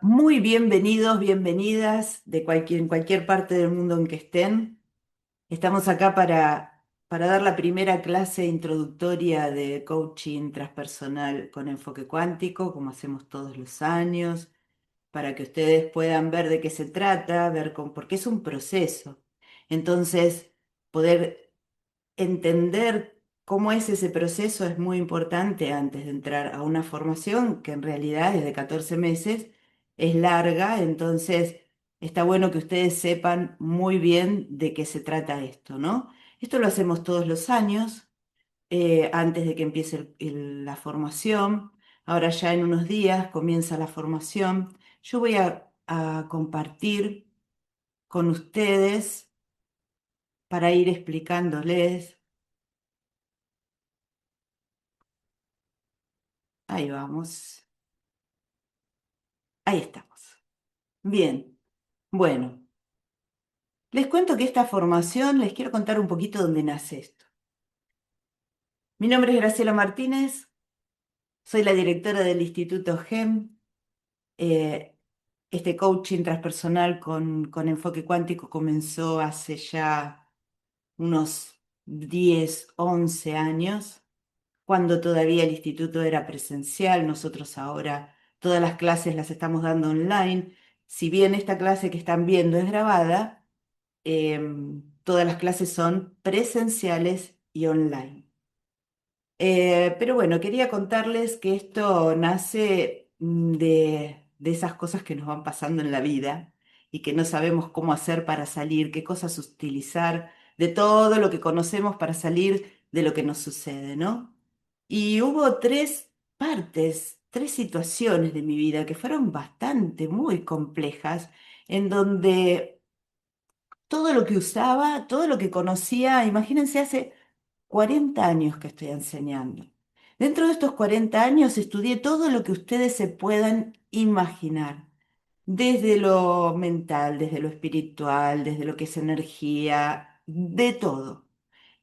Muy bienvenidos, bienvenidas en cualquier parte del mundo en que estén. Estamos acá para dar la primera clase introductoria de coaching transpersonal con enfoque cuántico, como hacemos todos los años, para que ustedes puedan ver de qué se trata, porque es un proceso. Entonces, poder entender cómo es ese proceso es muy importante antes de entrar a una formación que en realidad es de 14 meses, es larga, entonces está bueno que ustedes sepan muy bien de qué se trata esto, ¿no? Esto lo hacemos todos los años, antes de que empiece la formación. Ahora ya en unos días comienza la formación. Yo voy a compartir con ustedes para ir explicándoles. Ahí vamos. Ahí estamos. Bien, bueno, les cuento que esta formación, les quiero contar un poquito dónde nace esto. Mi nombre es Graciela Martínez, soy la directora del Instituto GEM. eh, este coaching transpersonal con enfoque cuántico comenzó hace ya unos 10, 11 años, cuando todavía el instituto era presencial. Nosotros ahora todas las clases las estamos dando online. Si bien esta clase que están viendo es grabada, todas las clases son presenciales y online. Pero bueno, quería contarles que esto nace de esas cosas que nos van pasando en la vida y que no sabemos cómo hacer para salir, qué cosas utilizar, de todo lo que conocemos para salir de lo que nos sucede, ¿no? Y hubo tres partes, tres situaciones de mi vida que fueron bastante, muy complejas, en donde todo lo que usaba, todo lo que conocía, imagínense, hace 40 años que estoy enseñando. Dentro de estos 40 años estudié todo lo que ustedes se puedan imaginar, desde lo mental, desde lo espiritual, desde lo que es energía, de todo.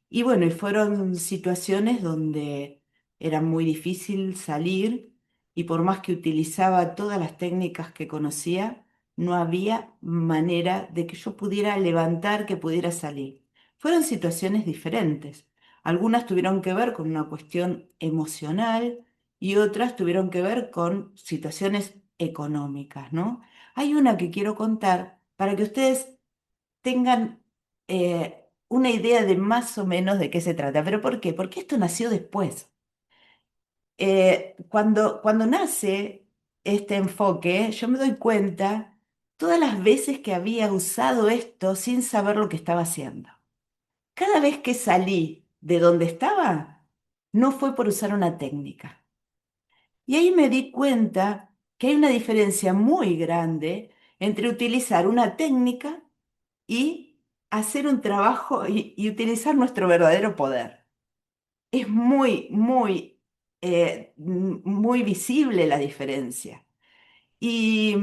Y bueno, y fueron situaciones donde era muy difícil salir y por más que utilizaba todas las técnicas que conocía, no había manera de que yo pudiera levantar, que pudiera salir. Fueron situaciones diferentes. Algunas tuvieron que ver con una cuestión emocional y otras tuvieron que ver con situaciones económicas, ¿no? Hay una que quiero contar para que ustedes tengan una idea de más o menos de qué se trata. ¿Pero por qué? Porque esto nació después. Cuando nace este enfoque, yo me doy cuenta todas las veces que había usado esto sin saber lo que estaba haciendo. Cada vez que salí de donde estaba, no fue por usar una técnica. Y ahí me di cuenta que hay una diferencia muy grande entre utilizar una técnica y hacer un trabajo y utilizar nuestro verdadero poder. Es muy visible la diferencia. Y,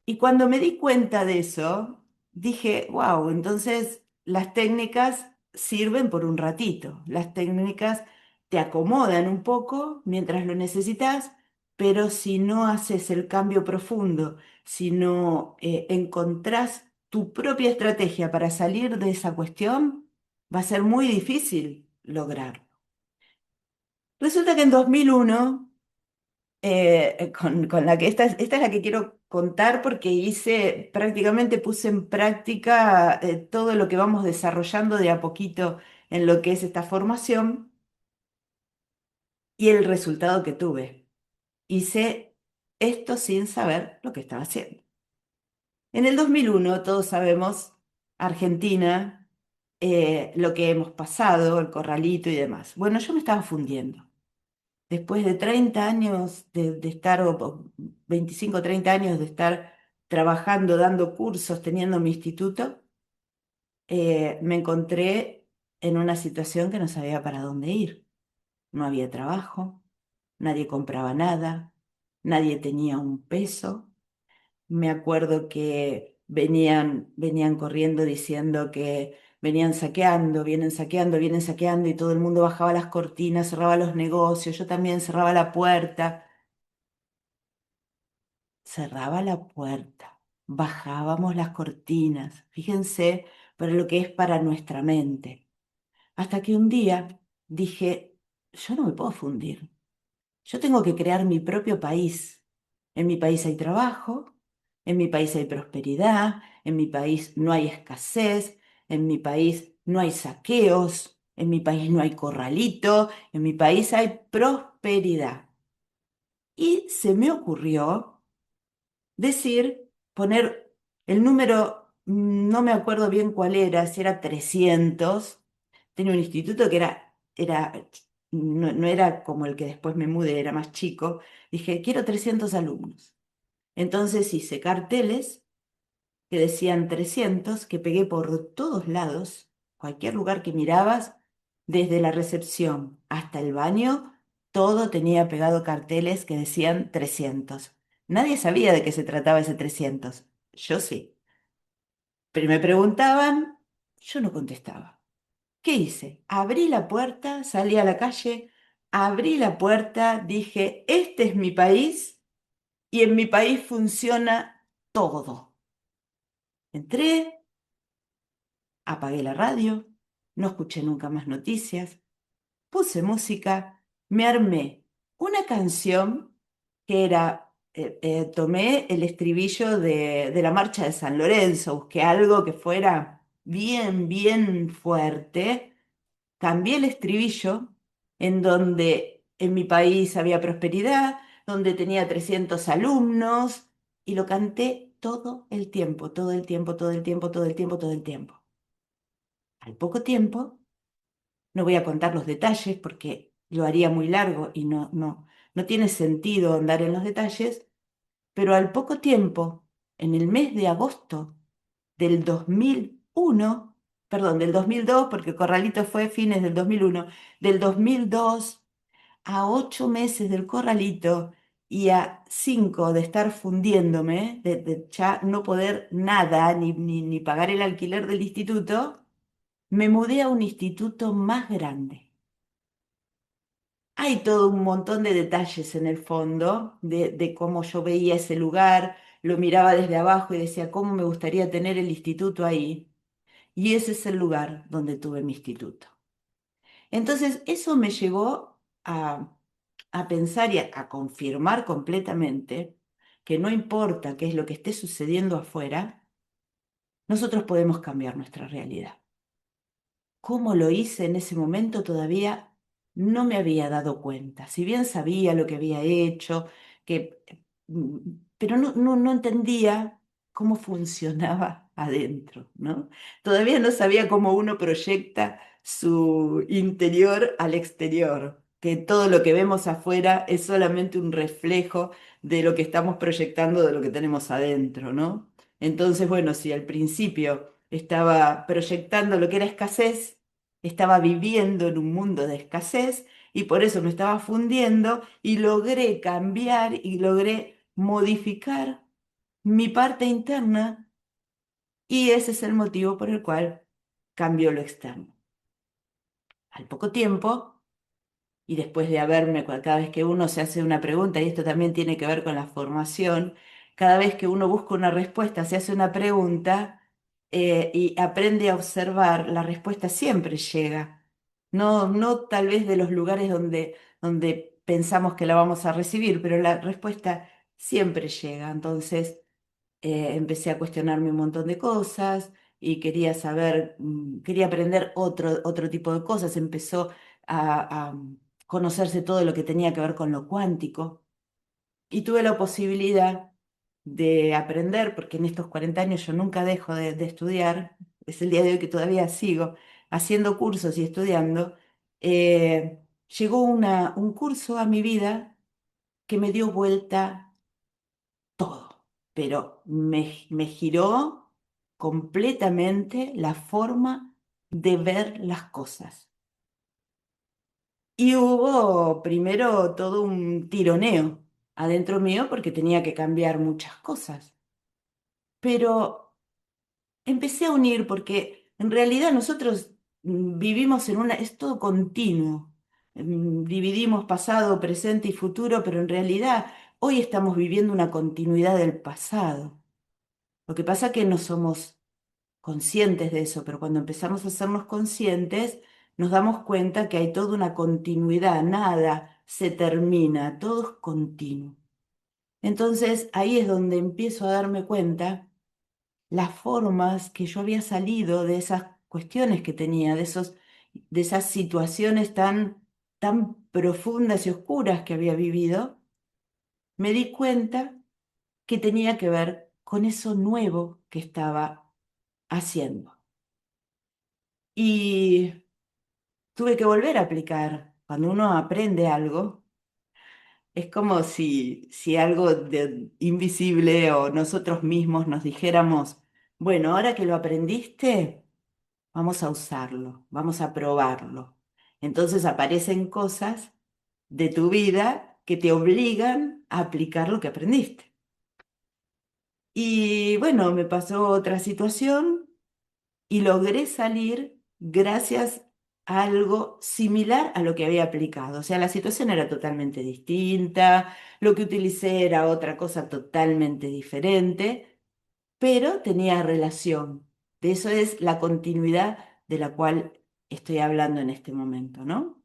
y cuando me di cuenta de eso, dije, wow, entonces las técnicas sirven por un ratito. Las técnicas te acomodan un poco mientras lo necesitas, pero si no haces el cambio profundo, si no encontrás tu propia estrategia para salir de esa cuestión, va a ser muy difícil lograrlo. Resulta que en 2001 con la que esta es la que quiero contar porque prácticamente puse en práctica todo lo que vamos desarrollando de a poquito en lo que es esta formación y el resultado que tuve. Hice esto sin saber lo que estaba haciendo. En el 2001, todos sabemos, Argentina, lo que hemos pasado, el corralito y demás. Bueno, yo me estaba fundiendo. Después de 30 años de estar, o 25, 30 años de estar trabajando, dando cursos, teniendo mi instituto, me encontré en una situación que no sabía para dónde ir. No había trabajo, nadie compraba nada, nadie tenía un peso. Me acuerdo que venían corriendo diciendo que vienen saqueando, y todo el mundo bajaba las cortinas, cerraba los negocios, yo también cerraba la puerta. cerraba la puerta, bajábamos las cortinas, fíjense, para lo que es para nuestra mente. Hasta que un día dije, yo no me puedo fundir, yo tengo que crear mi propio país. En mi país hay trabajo, en mi país hay prosperidad, en mi país no hay escasez, en mi país no hay saqueos, en mi país no hay corralito, en mi país hay prosperidad. Y se me ocurrió decir, poner el número, no me acuerdo bien cuál era, si era 300. Tenía un instituto que no era como el que después me mudé, era más chico. Dije, quiero 300 alumnos. Entonces hice carteles que decían 300, que pegué por todos lados, cualquier lugar que mirabas, desde la recepción hasta el baño, todo tenía pegado carteles que decían 300. Nadie sabía de qué se trataba ese 300. Yo sí. Pero me preguntaban, yo no contestaba. ¿Qué hice? Abrí la puerta, salí a la calle, abrí la puerta, dije, este es mi país y en mi país funciona todo. Entré, apagué la radio, no escuché nunca más noticias, puse música, me armé una canción que era, tomé el estribillo de la Marcha de San Lorenzo, busqué algo que fuera bien, bien fuerte, cambié el estribillo en donde en mi país había prosperidad, donde tenía 300 alumnos, y lo canté todo el tiempo, todo el tiempo, todo el tiempo, todo el tiempo, todo el tiempo. Al poco tiempo, no voy a contar los detalles porque lo haría muy largo y no tiene sentido andar en los detalles, pero al poco tiempo, en el mes de agosto del 2001, perdón, del 2002, porque Corralito fue fines del 2001, del 2002 a 8 meses del Corralito y a 5 de estar fundiéndome, de ya no poder nada, ni pagar el alquiler del instituto, me mudé a un instituto más grande. Hay todo un montón de detalles en el fondo de cómo yo veía ese lugar, lo miraba desde abajo y decía, ¿cómo me gustaría tener el instituto ahí? Y ese es el lugar donde tuve mi instituto. Entonces, eso me llevó a pensar y a confirmar completamente que no importa qué es lo que esté sucediendo afuera, nosotros podemos cambiar nuestra realidad. Cómo lo hice en ese momento todavía no me había dado cuenta. Si bien sabía lo que había hecho, que, mm, pero no entendía cómo funcionaba adentro, ¿no? Todavía no sabía cómo uno proyecta su interior al exterior, que todo lo que vemos afuera es solamente un reflejo de lo que estamos proyectando, de lo que tenemos adentro, ¿no? Entonces, bueno, si al principio estaba proyectando lo que era escasez, estaba viviendo en un mundo de escasez y por eso me estaba fundiendo y logré cambiar y logré modificar mi parte interna y ese es el motivo por el cual cambió lo externo. Al poco tiempo, y después de haberme, cada vez que uno se hace una pregunta, y esto también tiene que ver con la formación, cada vez que uno busca una respuesta, se hace una pregunta y aprende a observar, la respuesta siempre llega. No tal vez de los lugares donde pensamos que la vamos a recibir, pero la respuesta siempre llega. Entonces, empecé a cuestionarme un montón de cosas y quería saber, quería aprender otro tipo de cosas. Empezó a conocerse todo lo que tenía que ver con lo cuántico y tuve la posibilidad de aprender, porque en estos 40 años yo nunca dejo de estudiar, es el día de hoy que todavía sigo haciendo cursos y estudiando. Llegó un curso a mi vida que me dio vuelta todo, pero me giró completamente la forma de ver las cosas. Y hubo primero todo un tironeo adentro mío porque tenía que cambiar muchas cosas. Pero empecé a unir porque en realidad nosotros vivimos es todo continuo. Dividimos pasado, presente y futuro, pero en realidad Hoy estamos viviendo una continuidad del pasado. Lo que pasa es que no somos conscientes de eso, pero cuando empezamos a hacernos conscientes, nos damos cuenta que hay toda una continuidad, nada se termina, todo es continuo. Entonces ahí es donde empiezo a darme cuenta las formas que yo había salido de esas cuestiones que tenía, de esas situaciones tan profundas y oscuras que había vivido. Me di cuenta que tenía que ver con eso nuevo que estaba haciendo. Y tuve que volver a aplicar. Cuando uno aprende algo, es como si algo invisible o nosotros mismos nos dijéramos, bueno, ahora que lo aprendiste, vamos a usarlo, vamos a probarlo. Entonces aparecen cosas de tu vida que te obligan a aplicar lo que aprendiste. Y bueno, me pasó otra situación y logré salir gracias a algo similar a lo que había aplicado. O sea, la situación era totalmente distinta, lo que utilicé era otra cosa totalmente diferente, pero tenía relación. De eso es la continuidad de la cual estoy hablando en este momento, ¿no?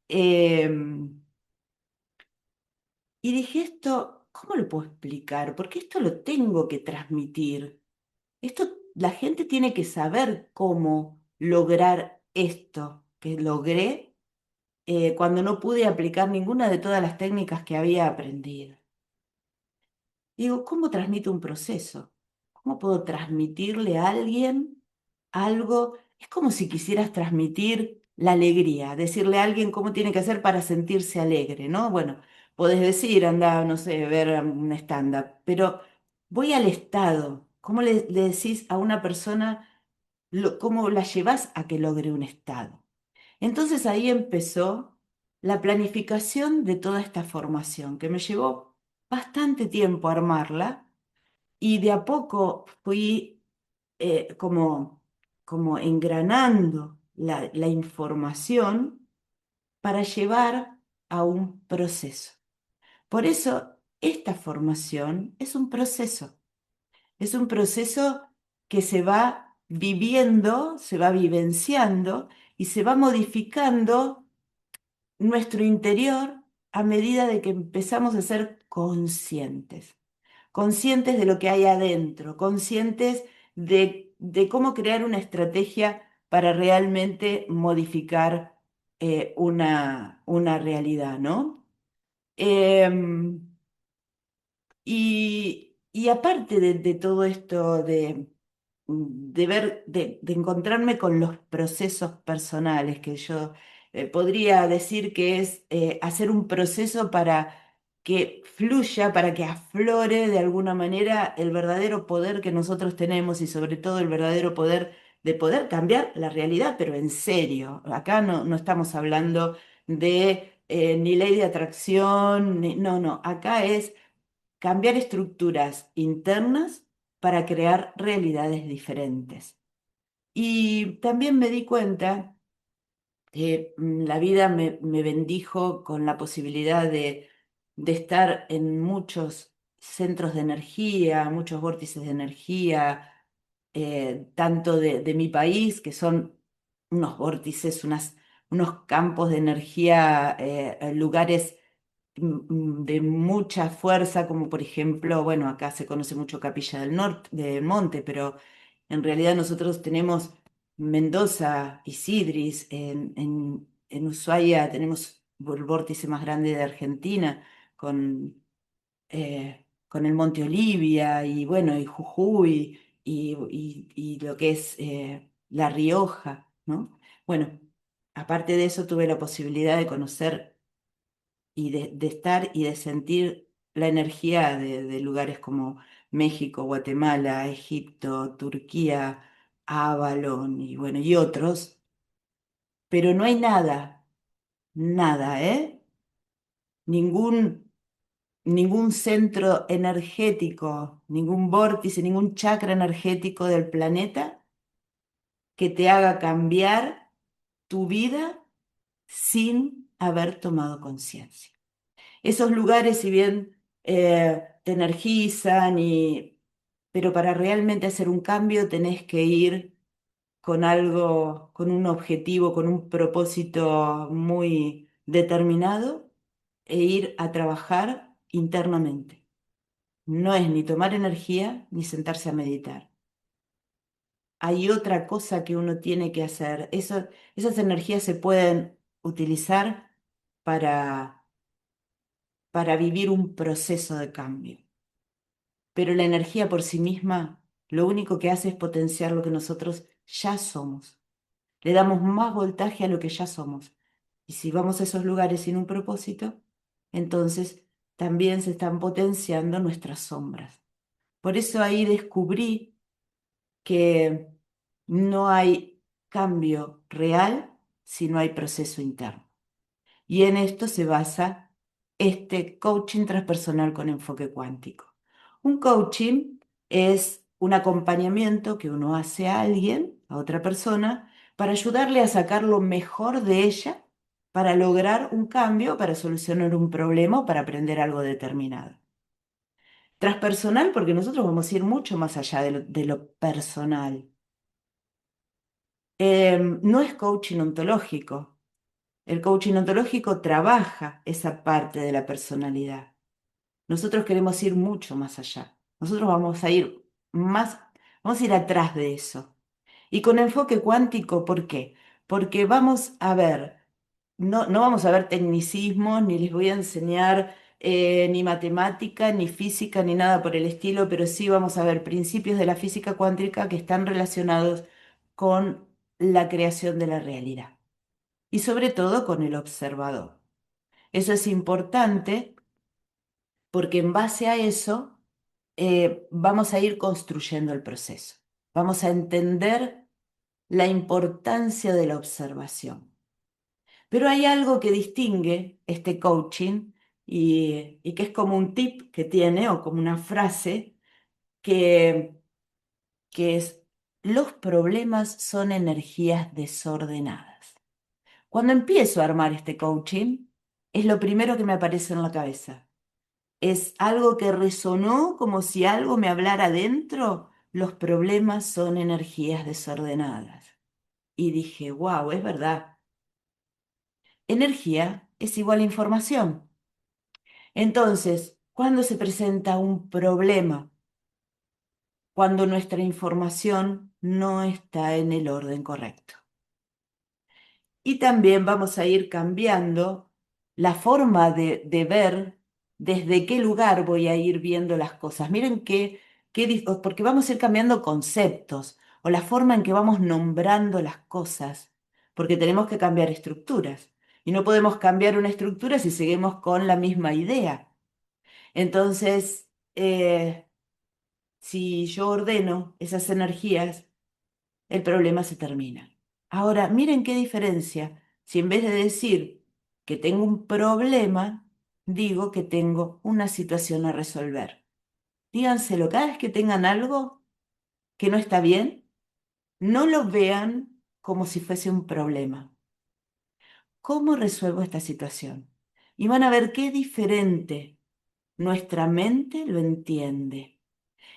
Em, y dije esto, ¿cómo lo puedo explicar? Porque esto lo tengo que transmitir. Esto, la gente tiene que saber cómo lograr esto que logré cuando no pude aplicar ninguna de todas las técnicas que había aprendido. Digo, ¿cómo transmito un proceso? ¿Cómo puedo transmitirle a alguien algo? Es como si quisieras transmitir la alegría, decirle a alguien cómo tiene que hacer para sentirse alegre, ¿no? Bueno, podés decir, anda, no sé, ver un stand-up, pero voy al estado. ¿Cómo le decís a una persona, cómo la llevas a que logre un estado? Entonces ahí empezó la planificación de toda esta formación, que me llevó bastante tiempo armarla y de a poco fui como engranando la información para llevar a un proceso. Por eso esta formación es un proceso que se va viviendo, se va vivenciando y se va modificando nuestro interior a medida de que empezamos a ser conscientes, conscientes de lo que hay adentro, conscientes de cómo crear una estrategia para realmente modificar una realidad, ¿no? Em, y aparte de todo esto de encontrarme con los procesos personales, que yo podría decir que es hacer un proceso para que fluya, para que aflore de alguna manera el verdadero poder que nosotros tenemos y sobre todo el verdadero poder de poder cambiar la realidad, pero en serio. Acá no estamos hablando de ni ley de atracción, no, no, acá es cambiar estructuras internas para crear realidades diferentes. Y también me di cuenta que la vida me bendijo con la posibilidad de estar en muchos centros de energía, muchos vórtices de energía, tanto de mi país, que son unos vórtices, unos campos de energía, lugares de mucha fuerza, como por ejemplo, bueno, acá se conoce mucho Capilla del Norte, del Monte, pero en realidad nosotros tenemos Mendoza y Sidris, en Ushuaia tenemos el vórtice más grande de Argentina, con el Monte Olivia y bueno, y Jujuy y lo que es La Rioja, ¿no? Bueno, aparte de eso tuve la posibilidad de conocer y de estar y de sentir la energía de lugares como México, Guatemala, Egipto, Turquía, Avalon y bueno, y otros, pero no hay nada, nada, ¿eh? Ningún, ningún centro energético, ningún vórtice, ningún chakra energético del planeta que te haga cambiar tu vida sin haber tomado conciencia. Esos lugares, si bien te energizan pero para realmente hacer un cambio tenés que ir con algo, con un objetivo, con un propósito muy determinado e ir a trabajar internamente. No es ni tomar energía ni sentarse a meditar. Hay otra cosa que uno tiene que hacer. Esas energías se pueden utilizar para, para vivir un proceso de cambio. Pero la energía por sí misma lo único que hace es potenciar lo que nosotros ya somos. Le damos más voltaje a lo que ya somos. Y si vamos a esos lugares sin un propósito, entonces también se están potenciando nuestras sombras. Por eso ahí descubrí que no hay cambio real si no hay proceso interno. Y en esto se basa este coaching transpersonal con enfoque cuántico. Un coaching es un acompañamiento que uno hace a alguien, a otra persona, para ayudarle a sacar lo mejor de ella, para lograr un cambio, para solucionar un problema o para aprender algo determinado. Transpersonal porque nosotros vamos a ir mucho más allá de lo personal. No es coaching ontológico. El coaching ontológico trabaja esa parte de la personalidad. Nosotros queremos ir mucho más allá. Nosotros vamos a ir más, vamos a ir atrás de eso. Y con enfoque cuántico, ¿por qué? Porque vamos a ver, no vamos a ver tecnicismos, ni les voy a enseñar ni matemática, ni física, ni nada por el estilo, pero sí vamos a ver principios de la física cuántica que están relacionados con la creación de la realidad y sobre todo con el observador. Eso es importante porque en base a eso vamos a ir construyendo el proceso. Vamos a entender la importancia de la observación. Pero hay algo que distingue este coaching y que es como un tip que tiene o como una frase que, que es, los problemas son energías desordenadas. Cuando empiezo a armar este coaching, es lo primero que me aparece en la cabeza. Es algo que resonó como si algo me hablara dentro. Los problemas son energías desordenadas. Y dije, wow, es verdad. Energía es igual a información. Entonces, ¿cuándo se presenta un problema? Cuando nuestra información no está en el orden correcto. Y también vamos a ir cambiando la forma de ver desde qué lugar voy a ir viendo las cosas. Miren porque vamos a ir cambiando conceptos o la forma en que vamos nombrando las cosas, porque tenemos que cambiar estructuras. Y no podemos cambiar una estructura si seguimos con la misma idea. Entonces, si yo ordeno esas energías, el problema se termina. Ahora, miren qué diferencia. Si en vez de decir que tengo un problema, digo que tengo una situación a resolver. Díganselo cada vez que tengan algo que no está bien, no lo vean como si fuese un problema. ¿Cómo resuelvo esta situación? Y van a ver qué diferente nuestra mente lo entiende.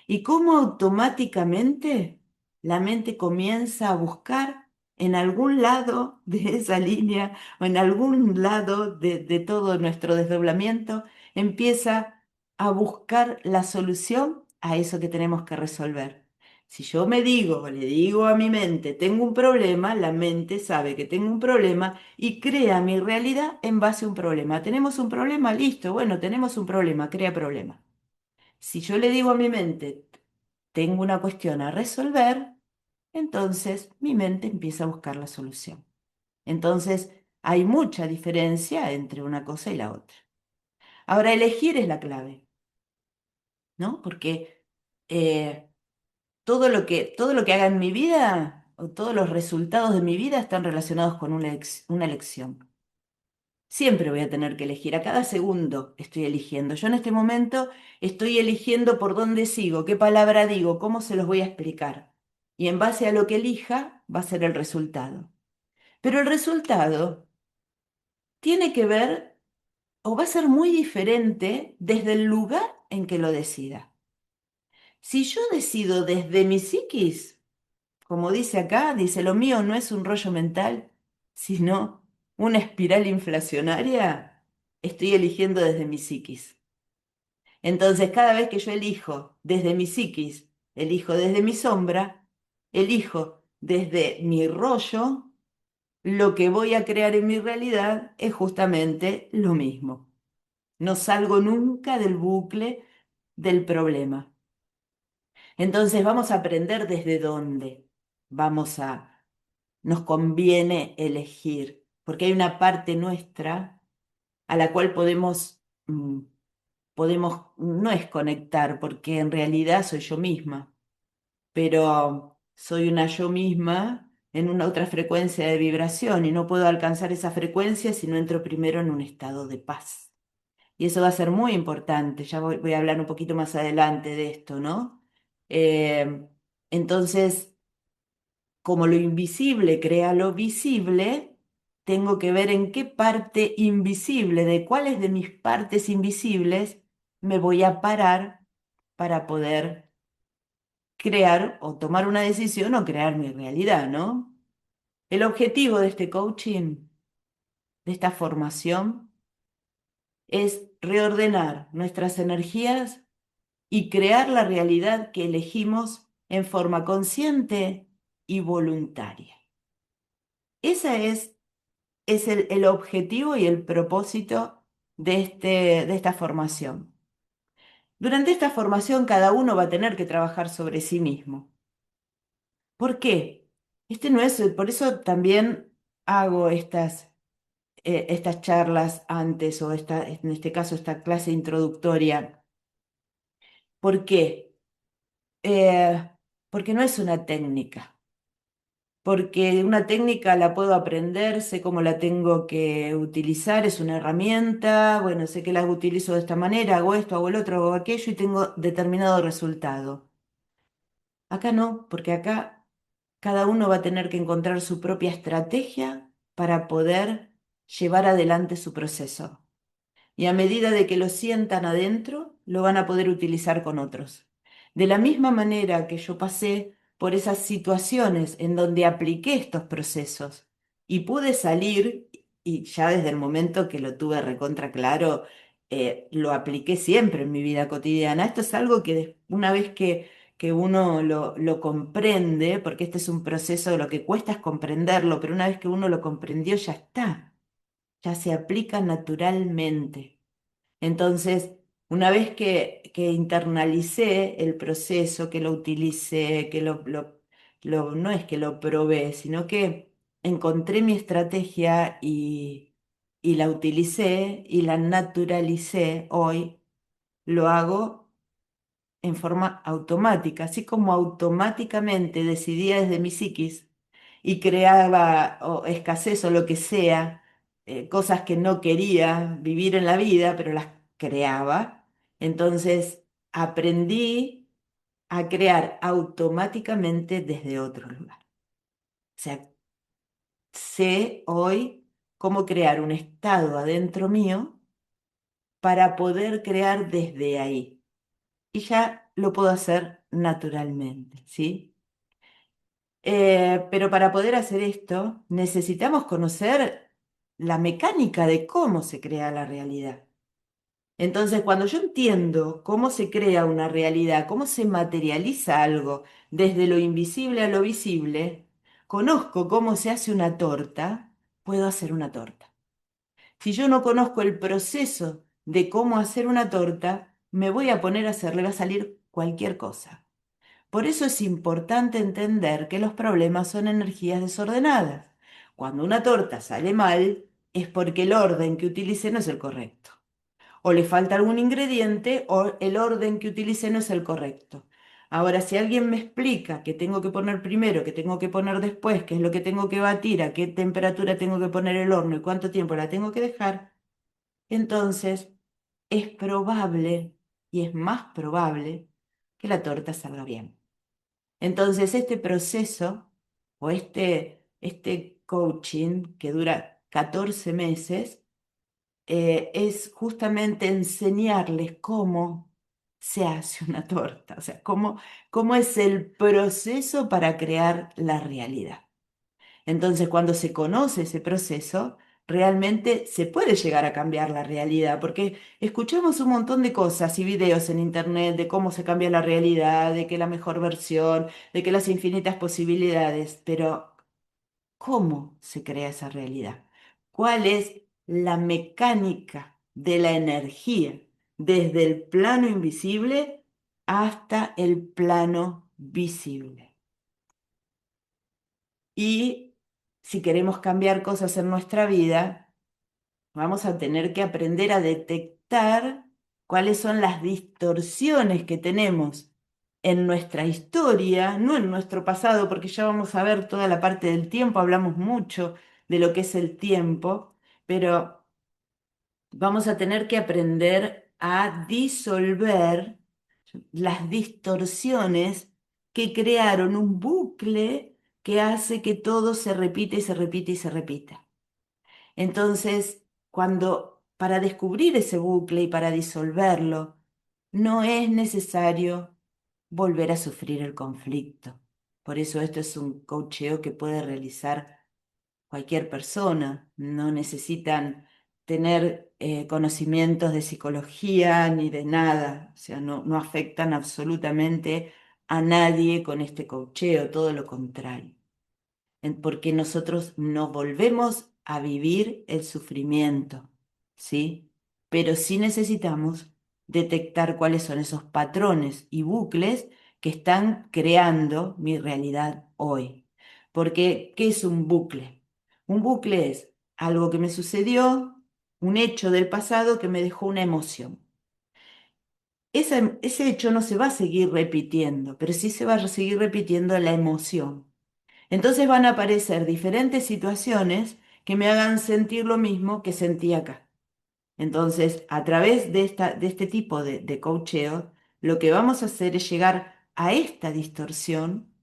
Y cómo automáticamente la mente comienza a buscar en algún lado de esa línea o en algún lado de todo nuestro desdoblamiento, empieza a buscar la solución a eso que tenemos que resolver. Si yo le digo a mi mente, tengo un problema, la mente sabe que tengo un problema y crea mi realidad en base a un problema. ¿Tenemos un problema? Listo, bueno, tenemos un problema, crea problema. Si yo le digo a mi mente, tengo una cuestión a resolver, entonces mi mente empieza a buscar la solución. Entonces hay mucha diferencia entre una cosa y la otra. Ahora, elegir es la clave, ¿no? Porque todo lo que haga en mi vida o todos los resultados de mi vida están relacionados con una elección. Siempre voy a tener que elegir, a cada segundo estoy eligiendo. Yo en este momento estoy eligiendo por dónde sigo, qué palabra digo, cómo se los voy a explicar. Y en base a lo que elija va a ser el resultado. Pero el resultado tiene que ver o va a ser muy diferente desde el lugar en que lo decida. Si yo decido desde mi psiquis, como dice acá, dice, lo mío no es un rollo mental, sino una espiral inflacionaria, estoy eligiendo desde mi psiquis. Entonces, cada vez que yo elijo desde mi psiquis, elijo desde mi sombra, elijo desde mi rollo, lo que voy a crear en mi realidad es justamente lo mismo. No salgo nunca del bucle del problema. Entonces, vamos a aprender desde dónde nos conviene elegir, porque hay una parte nuestra a la cual no es conectar, porque en realidad soy yo misma, pero soy una yo misma en una otra frecuencia de vibración y no puedo alcanzar esa frecuencia si no entro primero en un estado de paz. Y eso va a ser muy importante, ya voy a hablar un poquito más adelante de esto, ¿no? Eh, entonces, como lo invisible crea lo visible, tengo que ver en qué parte invisible, de cuáles de mis partes invisibles me voy a parar para poder crear o tomar una decisión o crear mi realidad, ¿no? El objetivo de este coaching, de esta formación, es reordenar nuestras energías y crear la realidad que elegimos en forma consciente y voluntaria. Ese es el objetivo y el propósito de esta formación. Durante esta formación cada uno va a tener que trabajar sobre sí mismo. ¿Por qué? Este no es, por eso también hago estas charlas antes o en este caso esta clase introductoria. ¿Por qué? Eh, Porque no es una técnica. Porque una técnica la puedo aprender, sé cómo la tengo que utilizar, es una herramienta, bueno, sé que la utilizo de esta manera, hago esto, hago el otro, hago aquello y tengo determinado resultado. Acá no, porque acá cada uno va a tener que encontrar su propia estrategia para poder llevar adelante su proceso. Y a medida de que lo sientan adentro, lo van a poder utilizar con otros. De la misma manera que yo pasé por esas situaciones en donde apliqué estos procesos y pude salir, y ya desde el momento que lo tuve recontra claro, lo apliqué siempre en mi vida cotidiana. Esto es algo que una vez que uno lo comprende, porque este es un proceso, lo que cuesta es comprenderlo, pero una vez que uno lo comprendió, ya está, ya se aplica naturalmente. Entonces, una vez que internalicé el proceso, que lo utilicé, no es que lo probé, sino que encontré mi estrategia y la utilicé y la naturalicé, hoy lo hago en forma automática, así como automáticamente decidía desde mi psiquis y creaba o escasez o lo que sea, cosas que no quería vivir en la vida, pero las creaba. Entonces aprendí a crear automáticamente desde otro lugar. O sea, sé hoy cómo crear un estado adentro mío para poder crear desde ahí. Y ya lo puedo hacer naturalmente, ¿sí? Pero para poder hacer esto, necesitamos conocer la mecánica de cómo se crea la realidad. Entonces, cuando yo entiendo cómo se crea una realidad, cómo se materializa algo desde lo invisible a lo visible, conozco cómo se hace una torta, puedo hacer una torta. Si yo no conozco el proceso de cómo hacer una torta, me voy a poner a hacerle, va a salir cualquier cosa. Por eso es importante entender que los problemas son energías desordenadas. Cuando una torta sale mal, es porque el orden que utilicé no es el correcto. O le falta algún ingrediente o el orden que utilicé no es el correcto. Ahora, si alguien me explica qué tengo que poner primero, qué tengo que poner después, qué es lo que tengo que batir, a qué temperatura tengo que poner el horno y cuánto tiempo la tengo que dejar, entonces es probable y es más probable que la torta salga bien. Entonces, este proceso o este coaching que dura 14 meses es justamente enseñarles cómo se hace una torta, o sea, cómo es el proceso para crear la realidad. Entonces, cuando se conoce ese proceso, realmente se puede llegar a cambiar la realidad, porque escuchamos un montón de cosas y videos en internet de cómo se cambia la realidad, de que la mejor versión, de que las infinitas posibilidades, pero ¿cómo se crea esa realidad? ¿Cuál es la mecánica de la energía desde el plano invisible hasta el plano visible? Y si queremos cambiar cosas en nuestra vida, vamos a tener que aprender a detectar cuáles son las distorsiones que tenemos en nuestra historia, no en nuestro pasado, porque ya vamos a ver toda la parte del tiempo, hablamos mucho de lo que es el tiempo, pero vamos a tener que aprender a disolver las distorsiones que crearon un bucle que hace que todo se repite y se repite y se repita. Entonces, para descubrir ese bucle y para disolverlo, no es necesario volver a sufrir el conflicto. Por eso esto es un coacheo que puede realizar cualquier persona. No necesitan tener conocimientos de psicología ni de nada. O sea, no afectan absolutamente a nadie con este coacheo, todo lo contrario, porque nosotros no volvemos a vivir el sufrimiento, ¿sí? Pero sí necesitamos detectar cuáles son esos patrones y bucles que están creando mi realidad hoy. Porque, ¿qué es un bucle? Un bucle es algo que me sucedió, un hecho del pasado que me dejó una emoción. Ese hecho no se va a seguir repitiendo, pero sí se va a seguir repitiendo la emoción. Entonces van a aparecer diferentes situaciones que me hagan sentir lo mismo que sentí acá. Entonces, a través de este tipo de coacheo, lo que vamos a hacer es llegar a esta distorsión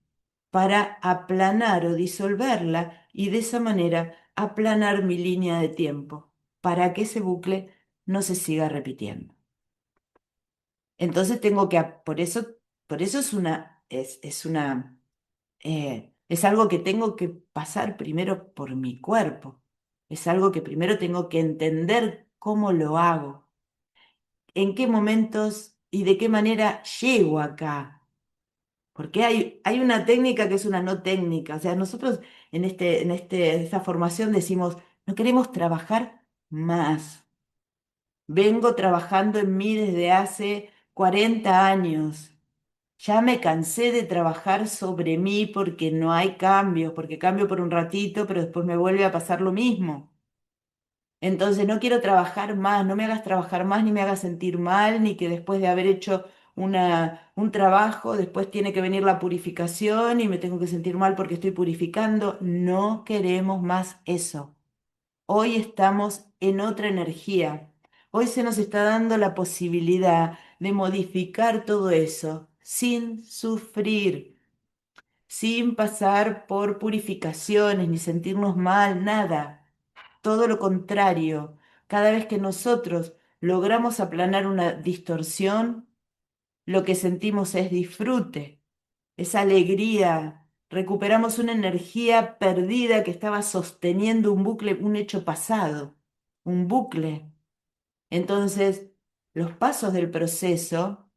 para aplanar o disolverla y de esa manera aplanar mi línea de tiempo para que ese bucle no se siga repitiendo. Entonces tengo que, por eso es algo que tengo que pasar primero por mi cuerpo. Es algo que primero tengo que entender cómo lo hago, en qué momentos y de qué manera llego acá. Porque hay una técnica que es una no técnica. O sea, nosotros esta formación decimos, no queremos trabajar más. Vengo trabajando en mí desde hace 40 años. Ya me cansé de trabajar sobre mí porque no hay cambios, porque cambio por un ratito, pero después me vuelve a pasar lo mismo. Entonces no quiero trabajar más, no me hagas trabajar más ni me hagas sentir mal, ni que después de haber hecho un trabajo, después tiene que venir la purificación y me tengo que sentir mal porque estoy purificando. No queremos más eso. Hoy estamos en otra energía. Hoy se nos está dando la posibilidad de modificar todo eso sin sufrir, sin pasar por purificaciones ni sentirnos mal, nada. Todo lo contrario. Cada vez que nosotros logramos aplanar una distorsión, lo que sentimos es disfrute, es alegría. Recuperamos una energía perdida que estaba sosteniendo un bucle, un hecho pasado, un bucle. Entonces, los pasos del proceso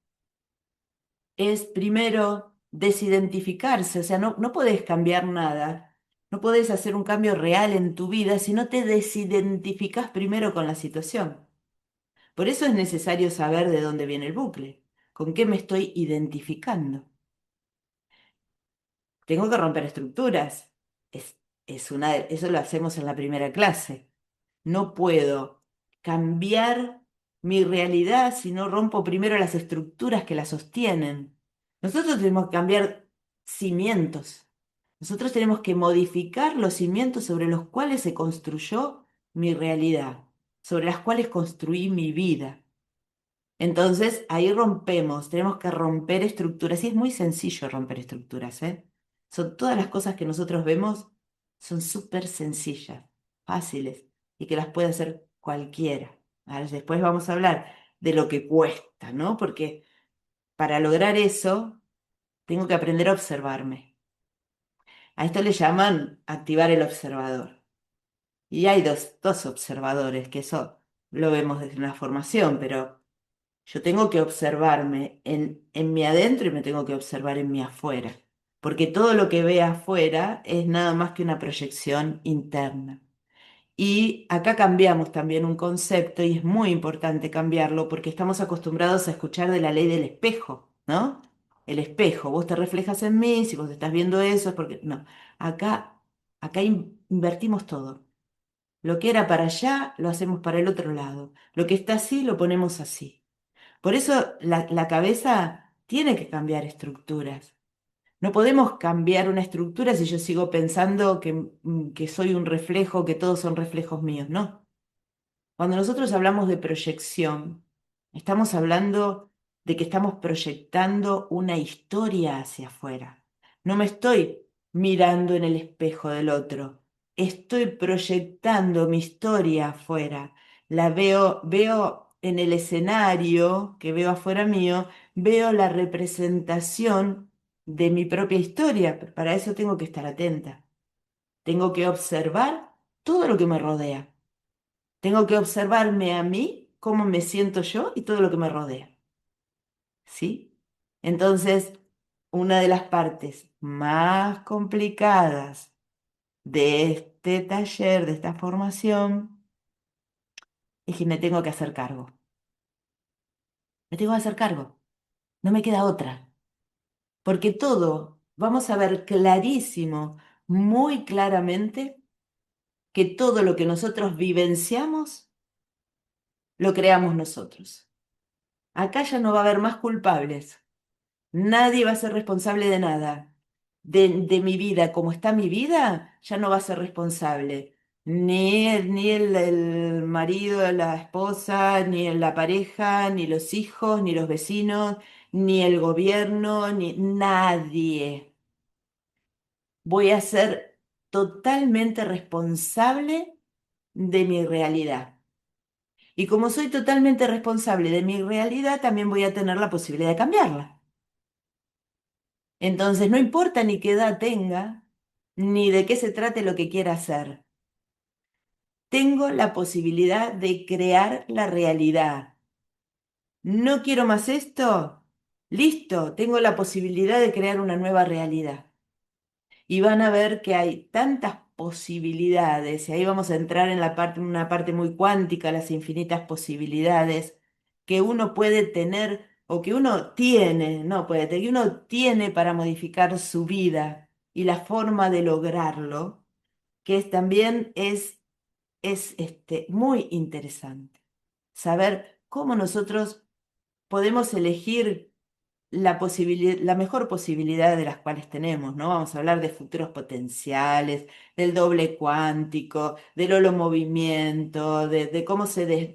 es primero desidentificarse, o sea, no podés cambiar nada, no podés hacer un cambio real en tu vida si no te desidentificás primero con la situación. Por eso es necesario saber de dónde viene el bucle, con qué me estoy identificando. Tengo que romper estructuras. Es, eso lo hacemos en la primera clase. No puedo cambiar mi realidad si no rompo primero las estructuras que la sostienen. Nosotros tenemos que cambiar cimientos. Nosotros tenemos que modificar los cimientos sobre los cuales se construyó mi realidad, sobre las cuales construí mi vida. Entonces ahí rompemos, tenemos que romper estructuras. Y es muy sencillo romper estructuras, ¿eh? Son todas las cosas que nosotros vemos, son súper sencillas, fáciles y que las puede hacer cualquiera. Ahora, después vamos a hablar de lo que cuesta, ¿no? Porque para lograr eso, tengo que aprender a observarme. A esto le llaman activar el observador. Y hay dos observadores, que eso lo vemos desde una formación, pero yo tengo que observarme en mi adentro y me tengo que observar en mi afuera, porque todo lo que ve afuera es nada más que una proyección interna. Y acá cambiamos también un concepto y es muy importante cambiarlo porque estamos acostumbrados a escuchar de la ley del espejo, ¿no? El espejo, vos te reflejas en mí, si vos estás viendo eso es porque... No, acá, invertimos todo. Lo que era para allá, lo hacemos para el otro lado. Lo que está así, lo ponemos así. Por eso la cabeza tiene que cambiar estructuras. No podemos cambiar una estructura si yo sigo pensando que soy un reflejo, que todos son reflejos míos. No. Cuando nosotros hablamos de proyección, estamos hablando de que estamos proyectando una historia hacia afuera. No me estoy mirando en el espejo del otro, estoy proyectando mi historia afuera. La veo en el escenario que veo afuera mío, veo la representación de mi propia historia. Para eso tengo que estar atenta. Tengo que observar todo lo que me rodea. Tengo que observarme a mí, cómo me siento yo y todo lo que me rodea. ¿Sí? Entonces, una de las partes más complicadas de este taller, de esta formación, es que me tengo que hacer cargo. Me tengo que hacer cargo. No me queda otra. Porque todo, vamos a ver clarísimo, muy claramente, que todo lo que nosotros vivenciamos, lo creamos nosotros. Acá ya no va a haber más culpables. Nadie va a ser responsable de nada. De mi vida, como está mi vida, ya no va a ser responsable. Ni el marido, la esposa, ni la pareja, ni los hijos, ni los vecinos, ni el gobierno, ni nadie. Voy a ser totalmente responsable de mi realidad. Y como soy totalmente responsable de mi realidad, también voy a tener la posibilidad de cambiarla. Entonces, no importa ni qué edad tenga, ni de qué se trate lo que quiera hacer. Tengo la posibilidad de crear la realidad. ¿No quiero más esto? Listo, tengo la posibilidad de crear una nueva realidad. Y van a ver que hay tantas posibilidades, y ahí vamos a entrar en una parte muy cuántica, las infinitas posibilidades que uno puede tener o que uno tiene, no puede tener, que uno tiene para modificar su vida y la forma de lograrlo, que también es muy interesante. Saber cómo nosotros podemos elegir la mejor posibilidad de las cuales tenemos, ¿no? Vamos a hablar de futuros potenciales, del doble cuántico, del holomovimiento, de cómo,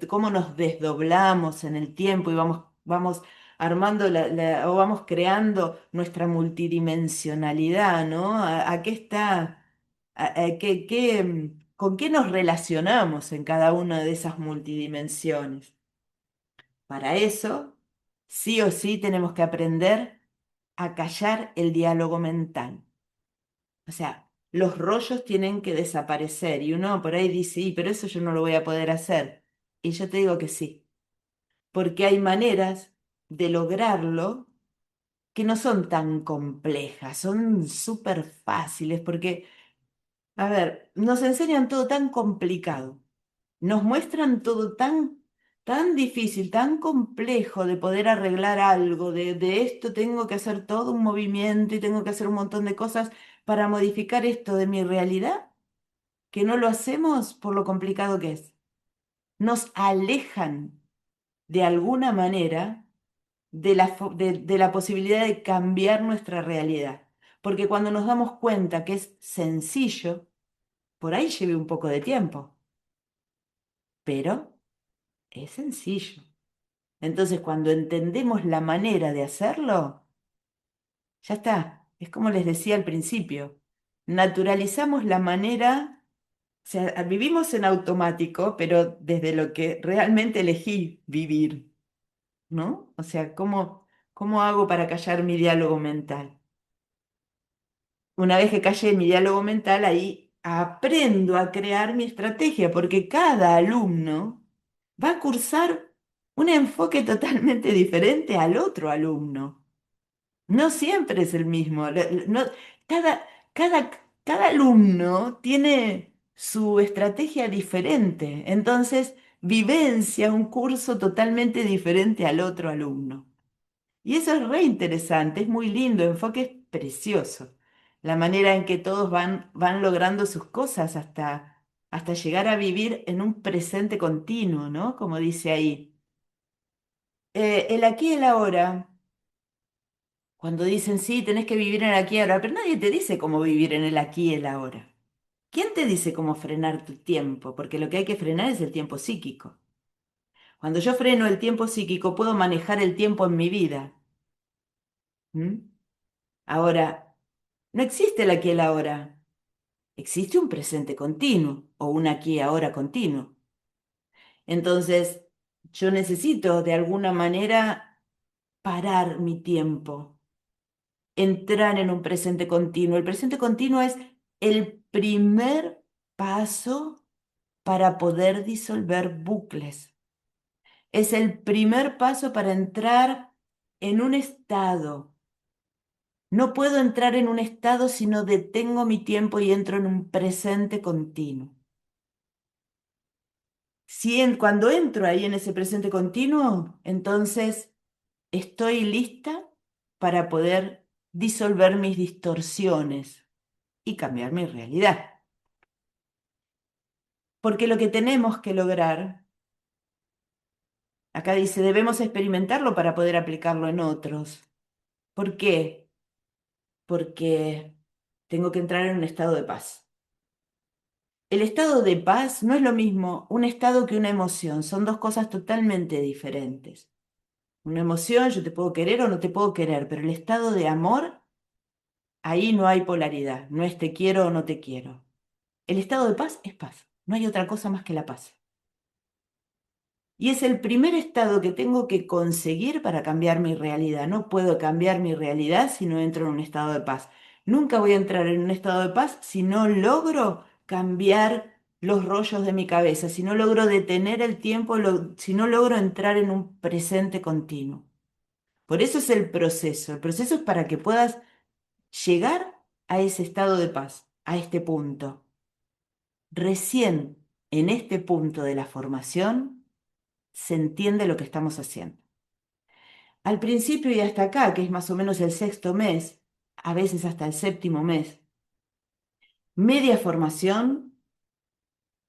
cómo nos desdoblamos en el tiempo y vamos armando o vamos creando nuestra multidimensionalidad, ¿no? ¿A qué está? ¿Con qué nos relacionamos en cada una de esas multidimensiones? Para eso, sí o sí tenemos que aprender a callar el diálogo mental. O sea, los rollos tienen que desaparecer y uno por ahí dice, "Y, pero eso yo no lo voy a poder hacer". Y yo te digo que sí, porque hay maneras de lograrlo que no son tan complejas, son súper fáciles, porque, a ver, nos enseñan todo tan complicado. Nos muestran todo tan difícil, tan complejo de poder arreglar algo, de esto tengo que hacer todo un movimiento y tengo que hacer un montón de cosas para modificar esto de mi realidad, que no lo hacemos por lo complicado que es. Nos alejan de alguna manera de la posibilidad de cambiar nuestra realidad. Porque cuando nos damos cuenta que es sencillo, por ahí lleve un poco de tiempo, pero es sencillo. Entonces, cuando entendemos la manera de hacerlo, ya está. Es como les decía al principio, naturalizamos la manera sea, vivimos en automático, pero desde lo que realmente elegí vivir, ¿no? O sea, ¿cómo hago para callar mi diálogo mental? Una vez que callé mi diálogo mental, ahí aprendo a crear mi estrategia, porque cada alumno va a cursar un enfoque totalmente diferente al otro alumno. No siempre es el mismo. Cada, cada, cada alumno tiene su estrategia diferente. Entonces, vivencia un curso totalmente diferente al otro alumno. Y eso es re interesante, es muy lindo, el enfoque es precioso. La manera en que todos van logrando sus cosas hasta llegar a vivir en un presente continuo, ¿no? Como dice ahí. El aquí y el ahora. Cuando dicen, sí, tenés que vivir en el aquí y ahora, pero nadie te dice cómo vivir en el aquí y el ahora. ¿Quién te dice cómo frenar tu tiempo? Porque lo que hay que frenar es el tiempo psíquico. Cuando yo freno el tiempo psíquico, puedo manejar el tiempo en mi vida. ¿Mm? Ahora, no existe el aquí y el ahora. Existe un presente continuo o un aquí y ahora continuo. Entonces, yo necesito de alguna manera parar mi tiempo, entrar en un presente continuo. El presente continuo es el primer paso para poder disolver bucles. Es el primer paso para entrar en un estado. No puedo entrar en un estado si no detengo mi tiempo y entro en un presente continuo. Cuando entro ahí en ese presente continuo, entonces estoy lista para poder disolver mis distorsiones y cambiar mi realidad. Porque lo que tenemos que lograr, acá dice, debemos experimentarlo para poder aplicarlo en otros. ¿Por qué? Porque tengo que entrar en un estado de paz. El estado de paz no es lo mismo un estado que una emoción, son dos cosas totalmente diferentes. Una emoción, yo te puedo querer o no te puedo querer, pero el estado de amor, ahí no hay polaridad, no es te quiero o no te quiero. El estado de paz es paz, no hay otra cosa más que la paz. Y es el primer estado que tengo que conseguir para cambiar mi realidad. No puedo cambiar mi realidad si no entro en un estado de paz. Nunca voy a entrar en un estado de paz si no logro cambiar los rollos de mi cabeza, si no logro detener el tiempo, si no logro entrar en un presente continuo. Por eso es el proceso. El proceso es para que puedas llegar a ese estado de paz, a este punto. Recién en este punto de la formación se entiende lo que estamos haciendo. Al principio y hasta acá, que es más o menos el sexto mes, a veces hasta el séptimo mes, media formación,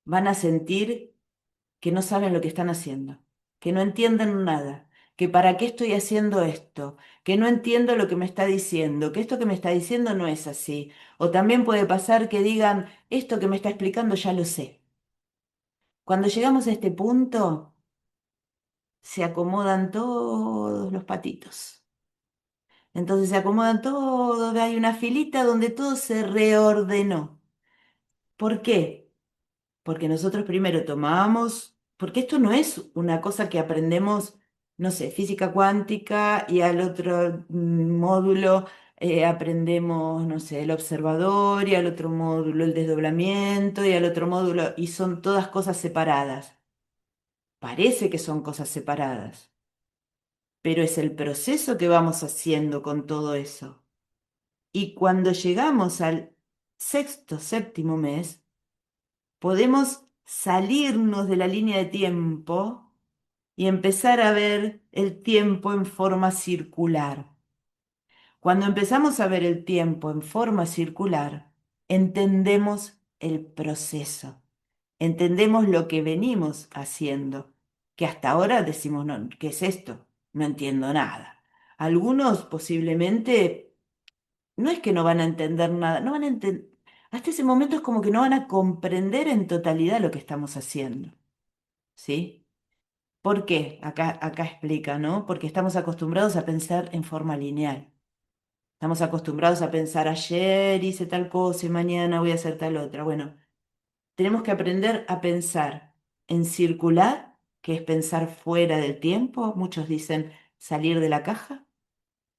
van a sentir que no saben lo que están haciendo, que no entienden nada, que para qué estoy haciendo esto, que no entiendo lo que me está diciendo, que esto que me está diciendo no es así. O también puede pasar que digan, esto que me está explicando ya lo sé. Cuando llegamos a este punto, se acomodan todos los patitos. Entonces se acomodan todos, hay una filita donde todo se reordenó. ¿Por qué? Porque nosotros primero tomamos, porque esto no es una cosa que aprendemos, no sé, física cuántica y al otro módulo aprendemos, no sé, el observador y al otro módulo el desdoblamiento y al otro módulo, y son todas cosas separadas. Parece que son cosas separadas, pero es el proceso que vamos haciendo con todo eso. Y cuando llegamos al sexto, séptimo mes, podemos salirnos de la línea de tiempo y empezar a ver el tiempo en forma circular. Cuando empezamos a ver el tiempo en forma circular, entendemos el proceso, entendemos lo que venimos haciendo, que hasta ahora decimos, no, ¿qué es esto? No entiendo nada. Algunos posiblemente no es que no van a entender nada, no van a entender, hasta ese momento es como que no van a comprender en totalidad lo que estamos haciendo, ¿sí? ¿Por qué? Acá explica, ¿no? Porque estamos acostumbrados a pensar en forma lineal. Estamos acostumbrados a pensar ayer hice tal cosa y mañana voy a hacer tal otra. Bueno, tenemos que aprender a pensar en circular, que es pensar fuera del tiempo, muchos dicen salir de la caja,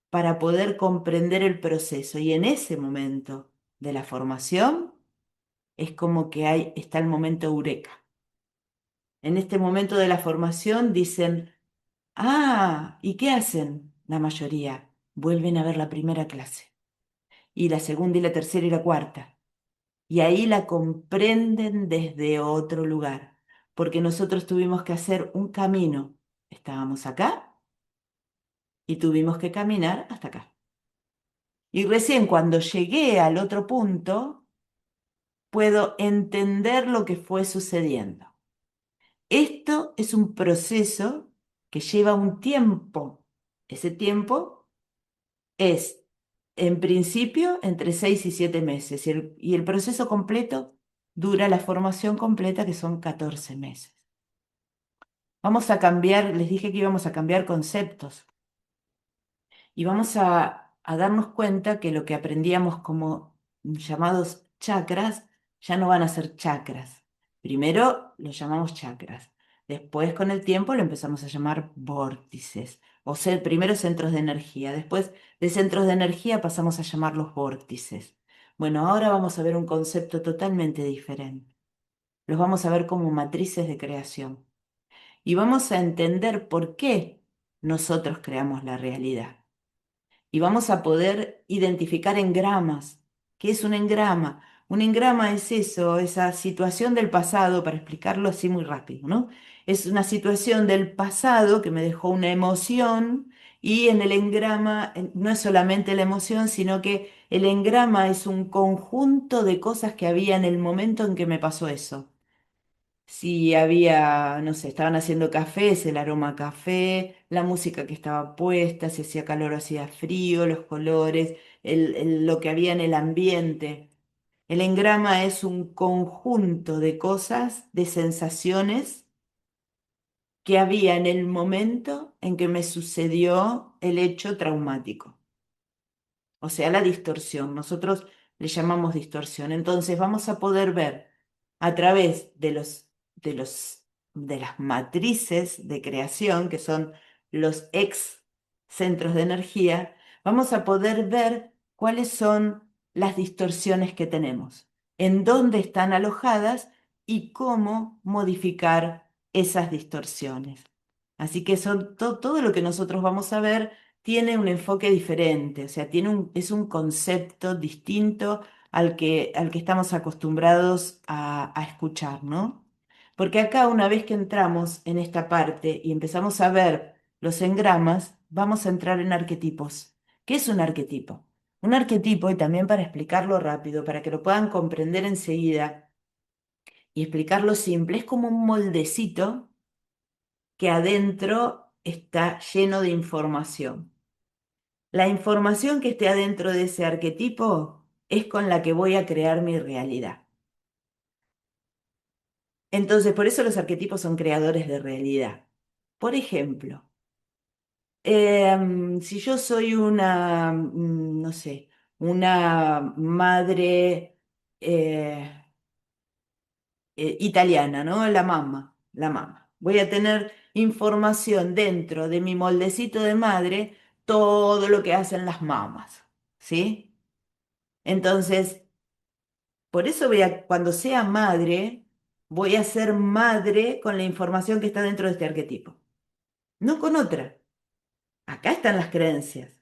para poder comprender el proceso. Y en ese momento de la formación es como que está el momento eureka. En este momento de la formación dicen, ah, ¿y qué hacen? La mayoría vuelven a ver la primera clase, y la segunda y la tercera y la cuarta. Y ahí la comprenden desde otro lugar, porque nosotros tuvimos que hacer un camino. Estábamos acá y tuvimos que caminar hasta acá. Y recién cuando llegué al otro punto, puedo entender lo que fue sucediendo. Esto es un proceso que lleva un tiempo. Ese tiempo es, en principio, entre 6 y 7 meses. Y el proceso completo dura la formación completa, que son 14 meses. Vamos a cambiar, les dije que íbamos a cambiar conceptos. Y vamos a darnos cuenta que lo que aprendíamos como llamados chakras ya no van a ser chakras. Primero lo llamamos chakras. Después, con el tiempo, lo empezamos a llamar vórtices. O sea, primero centros de energía. Después de centros de energía pasamos a llamarlos vórtices. Bueno, ahora vamos a ver un concepto totalmente diferente. Los vamos a ver como matrices de creación. Y vamos a entender por qué nosotros creamos la realidad. Y vamos a poder identificar engramas. ¿Qué es un engrama? Un engrama es eso, esa situación del pasado, para explicarlo así muy rápido, ¿no? Es una situación del pasado que me dejó una emoción, y en el engrama no es solamente la emoción, sino que el engrama es un conjunto de cosas que había en el momento en que me pasó eso. Si había, no sé, estaban haciendo cafés, el aroma a café, la música que estaba puesta, si hacía calor o hacía frío, los colores, lo que había en el ambiente. El engrama es un conjunto de cosas, de sensaciones que había en el momento en que me sucedió el hecho traumático. O sea, la distorsión. Nosotros le llamamos distorsión. Entonces vamos a poder ver a través de los, de las matrices de creación, que son los ex centros de energía, vamos a poder ver cuáles son las distorsiones que tenemos, en dónde están alojadas y cómo modificar esas distorsiones. Así que todo lo que nosotros vamos a ver tiene un enfoque diferente, o sea, es un concepto distinto al que estamos acostumbrados a escuchar, ¿no? Porque acá, una vez que entramos en esta parte y empezamos a ver los engramas, vamos a entrar en arquetipos. ¿Qué es un arquetipo? Un arquetipo, y también para explicarlo rápido, para que lo puedan comprender enseguida y explicarlo simple, es como un moldecito que adentro está lleno de información. La información que esté adentro de ese arquetipo es con la que voy a crear mi realidad. Entonces, por eso los arquetipos son creadores de realidad. Por ejemplo, si yo soy una, no sé, una madre italiana, ¿no? La mamá. Voy a tener información dentro de mi moldecito de madre, todo lo que hacen las mamás, ¿sí? Entonces, por eso cuando sea madre, voy a ser madre con la información que está dentro de este arquetipo, no con otra. Acá están las creencias,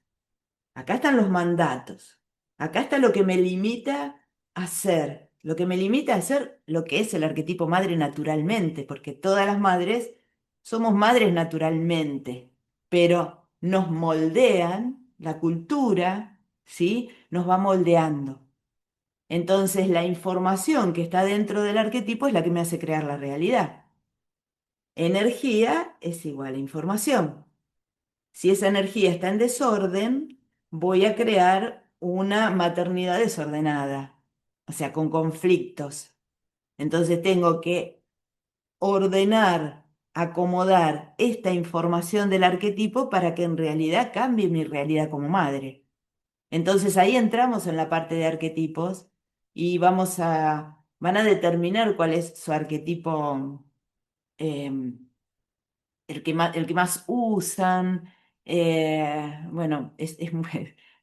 acá están los mandatos, acá está lo que me limita a ser, lo que me limita a ser lo que es el arquetipo madre naturalmente, porque todas las madres somos madres naturalmente, pero nos moldean, la cultura, ¿sí? Nos va moldeando. Entonces, la información que está dentro del arquetipo es la que me hace crear la realidad. Energía es igual a información. Si esa energía está en desorden, voy a crear una maternidad desordenada, o sea, con conflictos. Entonces, tengo que ordenar, acomodar esta información del arquetipo para que en realidad cambie mi realidad como madre. Entonces ahí entramos en la parte de arquetipos y vamos van a determinar cuál es su arquetipo, em, el que más usan. Bueno,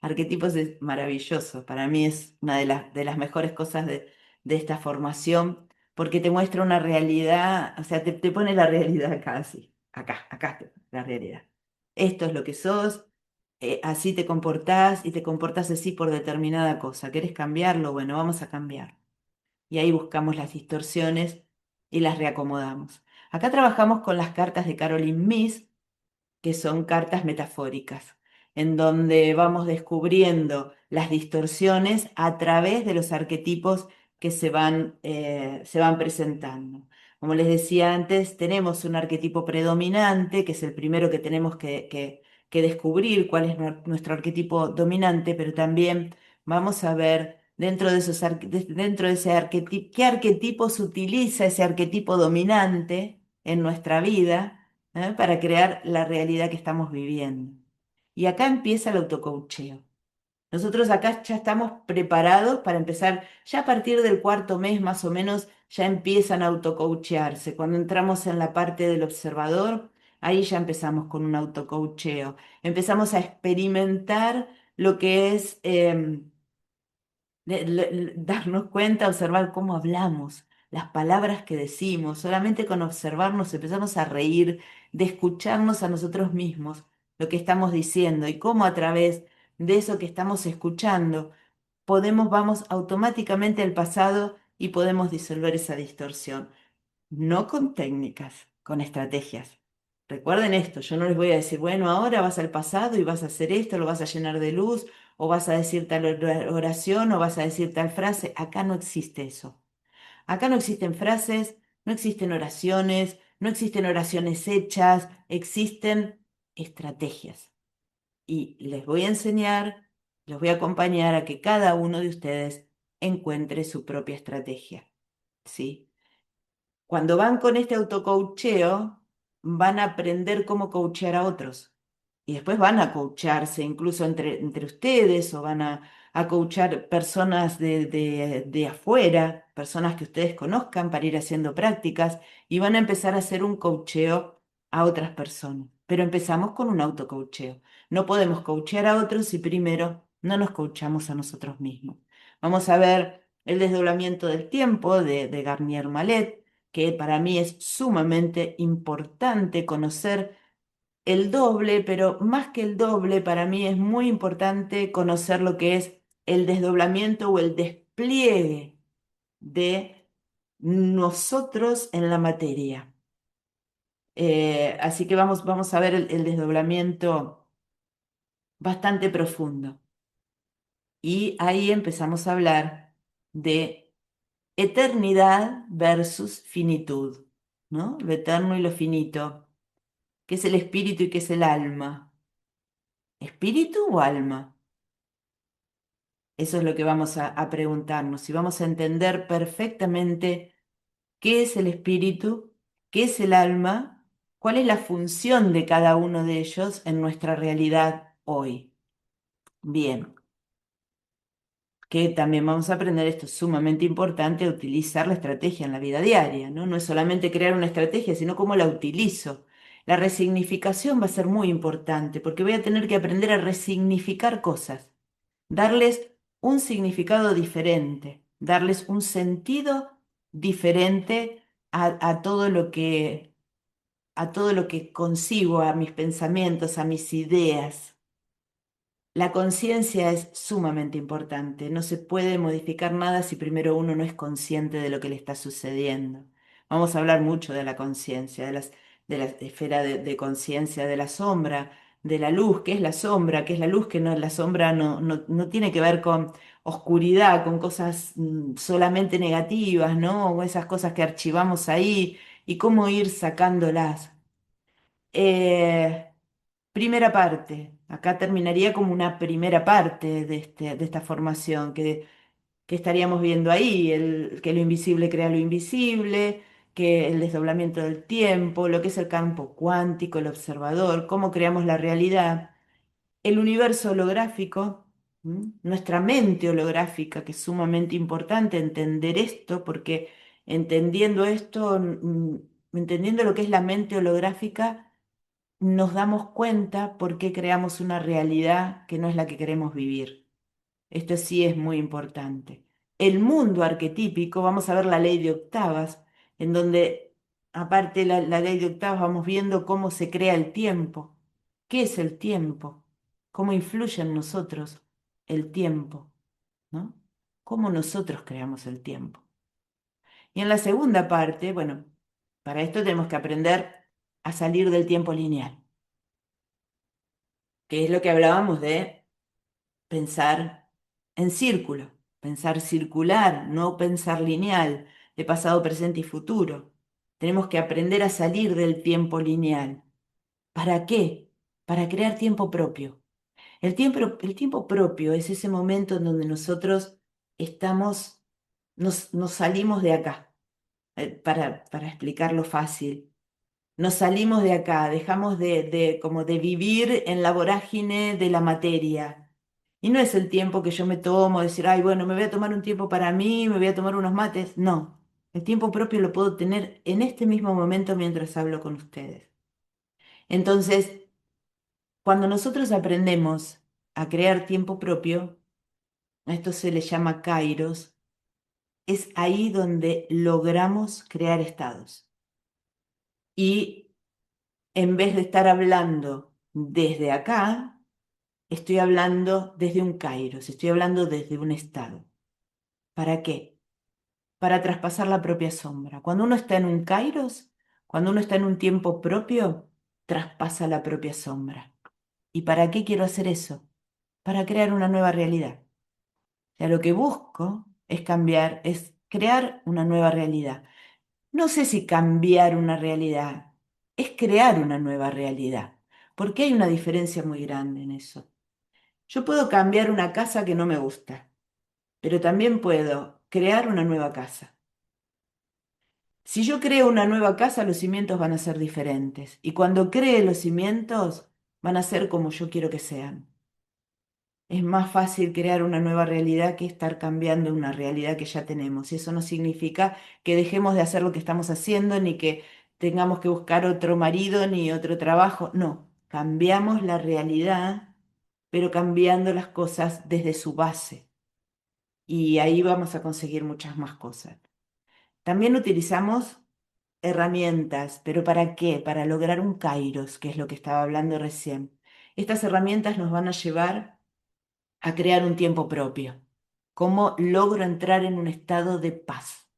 arquetipos es maravilloso. Para mí es una de las mejores cosas de esta formación, porque te muestra una realidad, o sea, te pone la realidad acá, así, acá está la realidad. Esto es lo que sos, así te comportás y te comportás así por determinada cosa. ¿Querés cambiarlo? Bueno, vamos a cambiar. Y ahí buscamos las distorsiones y las reacomodamos. Acá trabajamos con las cartas de Caroline Myss, que son cartas metafóricas, en donde vamos descubriendo las distorsiones a través de los arquetipos que se van presentando. Como les decía antes, tenemos un arquetipo predominante, que es el primero que tenemos que descubrir cuál es nuestro arquetipo dominante, pero también vamos a ver dentro de ese arquetipo, qué arquetipos utiliza ese arquetipo dominante en nuestra vida, para crear la realidad que estamos viviendo. Y acá empieza el autocoacheo. Nosotros acá ya estamos preparados para empezar, ya a partir del cuarto mes más o menos, ya empiezan a autocoachearse. Cuando entramos en la parte del observador, ahí ya empezamos con un autocoacheo. Empezamos a experimentar lo que es darnos cuenta, observar cómo hablamos, las palabras que decimos. Solamente con observarnos empezamos a reír, de escucharnos a nosotros mismos, lo que estamos diciendo y cómo a través de eso que estamos escuchando vamos automáticamente al pasado y podemos disolver esa distorsión. No con técnicas, con estrategias. Recuerden esto, yo no les voy a decir, bueno, ahora vas al pasado y vas a hacer esto, lo vas a llenar de luz, o vas a decir tal oración, o vas a decir tal frase. Acá no existe eso. Acá no existen frases, no existen oraciones, no existen oraciones hechas, existen estrategias. Y les voy a enseñar, los voy a acompañar a que cada uno de ustedes encuentre su propia estrategia. ¿Sí? Cuando van con este autocoacheo, van a aprender cómo coachear a otros. Y después van a coacharse incluso entre ustedes o van a coachar personas de afuera, personas que ustedes conozcan para ir haciendo prácticas y van a empezar a hacer un coacheo a otras personas. Pero empezamos con un autocoacheo. No podemos coachear a otros si primero no nos coachamos a nosotros mismos. Vamos a ver el desdoblamiento del tiempo de Garnier Mallet, que para mí es sumamente importante conocer el doble, pero más que el doble, para mí es muy importante conocer lo que es el desdoblamiento o el despliegue de nosotros en la materia. Así que vamos a ver el desdoblamiento bastante profundo. Y ahí empezamos a hablar de eternidad versus finitud, ¿no? Lo eterno y lo finito. ¿Qué es el espíritu y qué es el alma? ¿Espíritu o alma? Eso es lo que vamos a preguntarnos y vamos a entender perfectamente qué es el espíritu, qué es el alma, cuál es la función de cada uno de ellos en nuestra realidad hoy. Bien, que también vamos a aprender, esto es sumamente importante, a utilizar la estrategia en la vida diaria, ¿no? No es solamente crear una estrategia, sino cómo la utilizo. La resignificación va a ser muy importante porque voy a tener que aprender a resignificar cosas, darles un significado diferente, darles un sentido diferente a todo lo que consigo, a mis pensamientos, a mis ideas. La conciencia es sumamente importante. No se puede modificar nada si primero uno no es consciente de lo que le está sucediendo. Vamos a hablar mucho de la conciencia, de la esfera de conciencia, de la sombra, de la luz, qué es la sombra, qué es la luz, que no, la sombra no tiene que ver con oscuridad, con cosas solamente negativas, ¿no? O esas cosas que archivamos ahí y cómo ir sacándolas. Eh, Primera parte, acá terminaría como una primera parte de esta formación que estaríamos viendo ahí, que lo invisible crea lo invisible, que el desdoblamiento del tiempo, lo que es el campo cuántico, el observador, cómo creamos la realidad, el universo holográfico. Nuestra mente holográfica, que es sumamente importante entender esto, porque entendiendo esto, entendiendo lo que es la mente holográfica, nos damos cuenta por qué creamos una realidad que no es la que queremos vivir. Esto sí es muy importante. El mundo arquetípico, vamos a ver la ley de octavas, en donde, aparte de la ley de octavas, vamos viendo cómo se crea el tiempo. ¿Qué es el tiempo? ¿Cómo influye en nosotros el tiempo? ¿No? ¿Cómo nosotros creamos el tiempo? Y en la segunda parte, bueno, para esto tenemos que aprender a salir del tiempo lineal, que es lo que hablábamos de pensar en círculo, pensar circular, no pensar lineal, de pasado, presente y futuro. Tenemos que aprender a salir del tiempo lineal. ¿Para qué? Para crear tiempo propio. El tiempo propio es ese momento en donde nosotros estamos, nos salimos de acá, para explicarlo fácil. Nos salimos de acá, dejamos como de vivir en la vorágine de la materia. Y no es el tiempo que yo me tomo, decir, ay, bueno, me voy a tomar un tiempo para mí, me voy a tomar unos mates. No, el tiempo propio lo puedo tener en este mismo momento mientras hablo con ustedes. Entonces, cuando nosotros aprendemos a crear tiempo propio, a esto se le llama kairos, es ahí donde logramos crear estados. Y en vez de estar hablando desde acá, estoy hablando desde un kairos, estoy hablando desde un estado. ¿Para qué? Para traspasar la propia sombra. Cuando uno está en un kairos, cuando uno está en un tiempo propio, traspasa la propia sombra. ¿Y para qué quiero hacer eso? Para crear una nueva realidad. O sea, lo que busco es cambiar, es crear una nueva realidad. No sé si cambiar una realidad, es crear una nueva realidad, porque hay una diferencia muy grande en eso. Yo puedo cambiar una casa que no me gusta, pero también puedo crear una nueva casa. Si yo creo una nueva casa, los cimientos van a ser diferentes. Y cuando cree los cimientos, van a ser como yo quiero que sean. Es más fácil crear una nueva realidad que estar cambiando una realidad que ya tenemos. Y eso no significa que dejemos de hacer lo que estamos haciendo, ni que tengamos que buscar otro marido, ni otro trabajo. No, cambiamos la realidad, pero cambiando las cosas desde su base. Y ahí vamos a conseguir muchas más cosas. También utilizamos herramientas, pero ¿para qué? Para lograr un kairos, que es lo que estaba hablando recién. Estas herramientas nos van a llevar a crear un tiempo propio. ¿Cómo logro entrar en un estado de paz?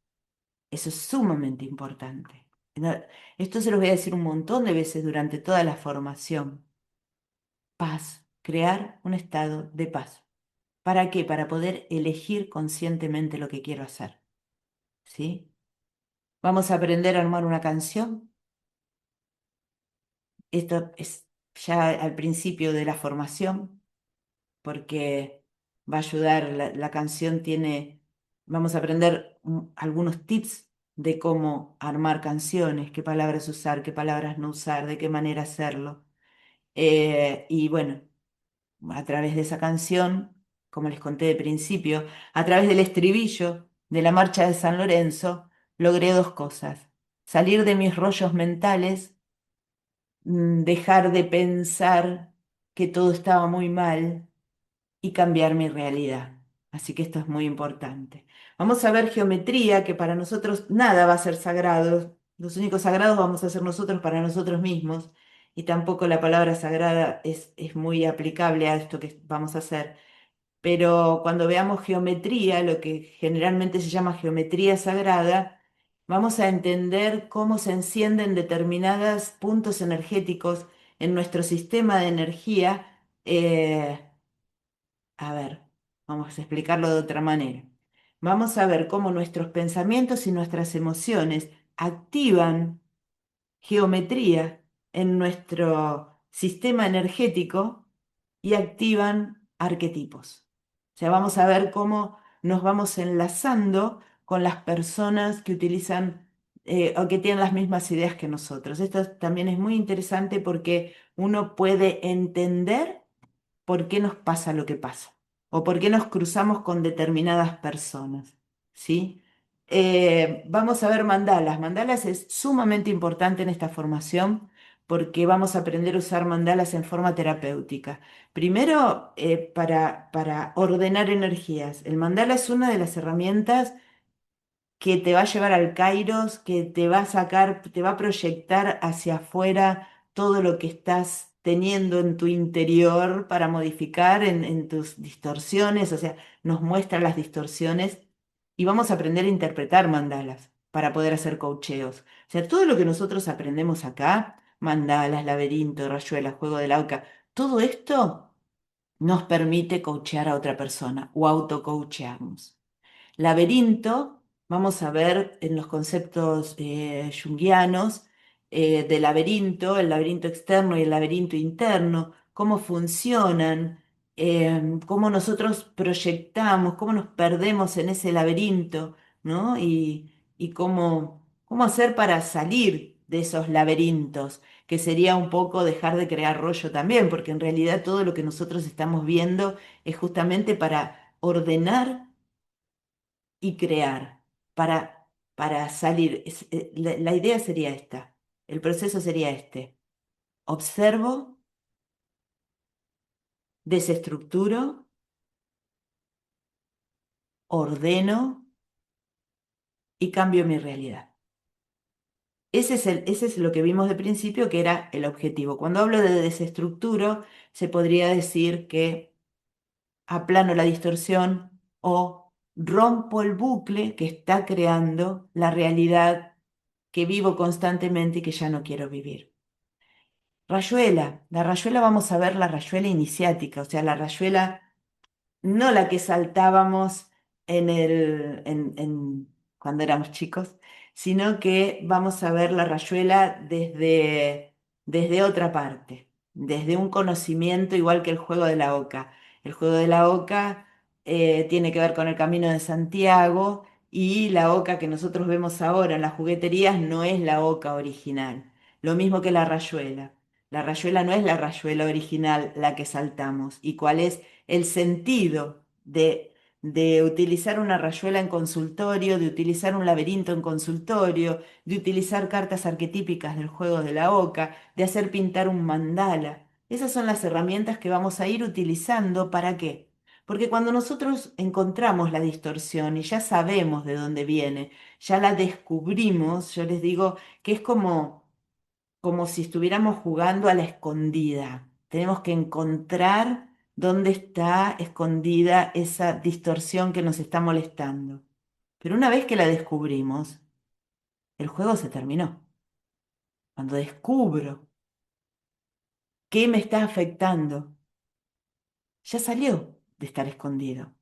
Eso es sumamente importante. No, esto se los voy a decir un montón de veces durante toda la formación. Paz, crear un estado de paz. ¿Para qué? Para poder elegir conscientemente lo que quiero hacer. ¿Sí? Vamos a aprender a armar una canción. Esto es ya al principio de la formación, porque va a ayudar, la canción tiene, vamos a aprender algunos tips de cómo armar canciones, qué palabras usar, qué palabras no usar, de qué manera hacerlo. Y bueno, a través de esa canción, como les conté de principio, a través del estribillo de la Marcha de San Lorenzo, logré dos cosas: salir de mis rollos mentales, dejar de pensar que todo estaba muy mal y cambiar mi realidad. Así que esto es muy importante. Vamos a ver geometría, que para nosotros nada va a ser sagrado. Los únicos sagrados vamos a ser nosotros para nosotros mismos. Y tampoco la palabra sagrada es muy aplicable a esto que vamos a hacer. Pero cuando veamos geometría, lo que generalmente se llama geometría sagrada, vamos a entender cómo se encienden determinados puntos energéticos en nuestro sistema de energía. A ver, vamos a explicarlo de otra manera. Vamos a ver cómo nuestros pensamientos y nuestras emociones activan geometría en nuestro sistema energético y activan arquetipos. O sea, vamos a ver cómo nos vamos enlazando con las personas que utilizan o que tienen las mismas ideas que nosotros. Esto también es muy interesante porque uno puede entender por qué nos pasa lo que pasa o por qué nos cruzamos con determinadas personas, ¿sí? Vamos a ver mandalas. Mandalas es sumamente importante en esta formación porque vamos a aprender a usar mandalas en forma terapéutica. Primero, para ordenar energías. El mandala es una de las herramientas que te va a llevar al Kairos, que te va a sacar, te va a proyectar hacia afuera todo lo que estás teniendo en tu interior para modificar en tus distorsiones, o sea, nos muestra las distorsiones y vamos a aprender a interpretar mandalas para poder hacer coacheos. O sea, todo lo que nosotros aprendemos acá, mandalas, laberinto, rayuela, juego de la oca, todo esto nos permite coachear a otra persona o autocoachearnos. Laberinto, vamos a ver en los conceptos junguianos de laberinto, el laberinto externo y el laberinto interno, cómo funcionan, cómo nosotros proyectamos, cómo nos perdemos en ese laberinto, ¿no? Y cómo hacer para salir de esos laberintos, que sería un poco dejar de crear rollo también, porque en realidad todo lo que nosotros estamos viendo es justamente para ordenar y crear para salir. La idea sería esta, el proceso sería este. Observo, desestructuro, ordeno y cambio mi realidad. Ese es lo que vimos de principio, que era el objetivo. Cuando hablo de desestructuro, se podría decir que aplano la distorsión o rompo el bucle que está creando la realidad que vivo constantemente y que ya no quiero vivir. Rayuela, la rayuela vamos a ver la rayuela iniciática, o sea, la rayuela no la que saltábamos cuando éramos chicos, sino que vamos a ver la rayuela desde otra parte, desde un conocimiento igual que el juego de la oca. El juego de la oca tiene que ver con el Camino de Santiago y la oca que nosotros vemos ahora en las jugueterías no es la oca original. Lo mismo que la rayuela. La rayuela no es la rayuela original, la que saltamos. ¿Y cuál es el sentido de utilizar una rayuela en consultorio, de utilizar un laberinto en consultorio, de utilizar cartas arquetípicas del juego de la oca, de hacer pintar un mandala? Esas son las herramientas que vamos a ir utilizando. ¿Para qué? Porque cuando nosotros encontramos la distorsión y ya sabemos de dónde viene, ya la descubrimos, yo les digo que es como si estuviéramos jugando a la escondida. Tenemos que encontrar dónde está escondida esa distorsión que nos está molestando. Pero una vez que la descubrimos, el juego se terminó. Cuando descubro qué me está afectando, ya salió de estar escondido.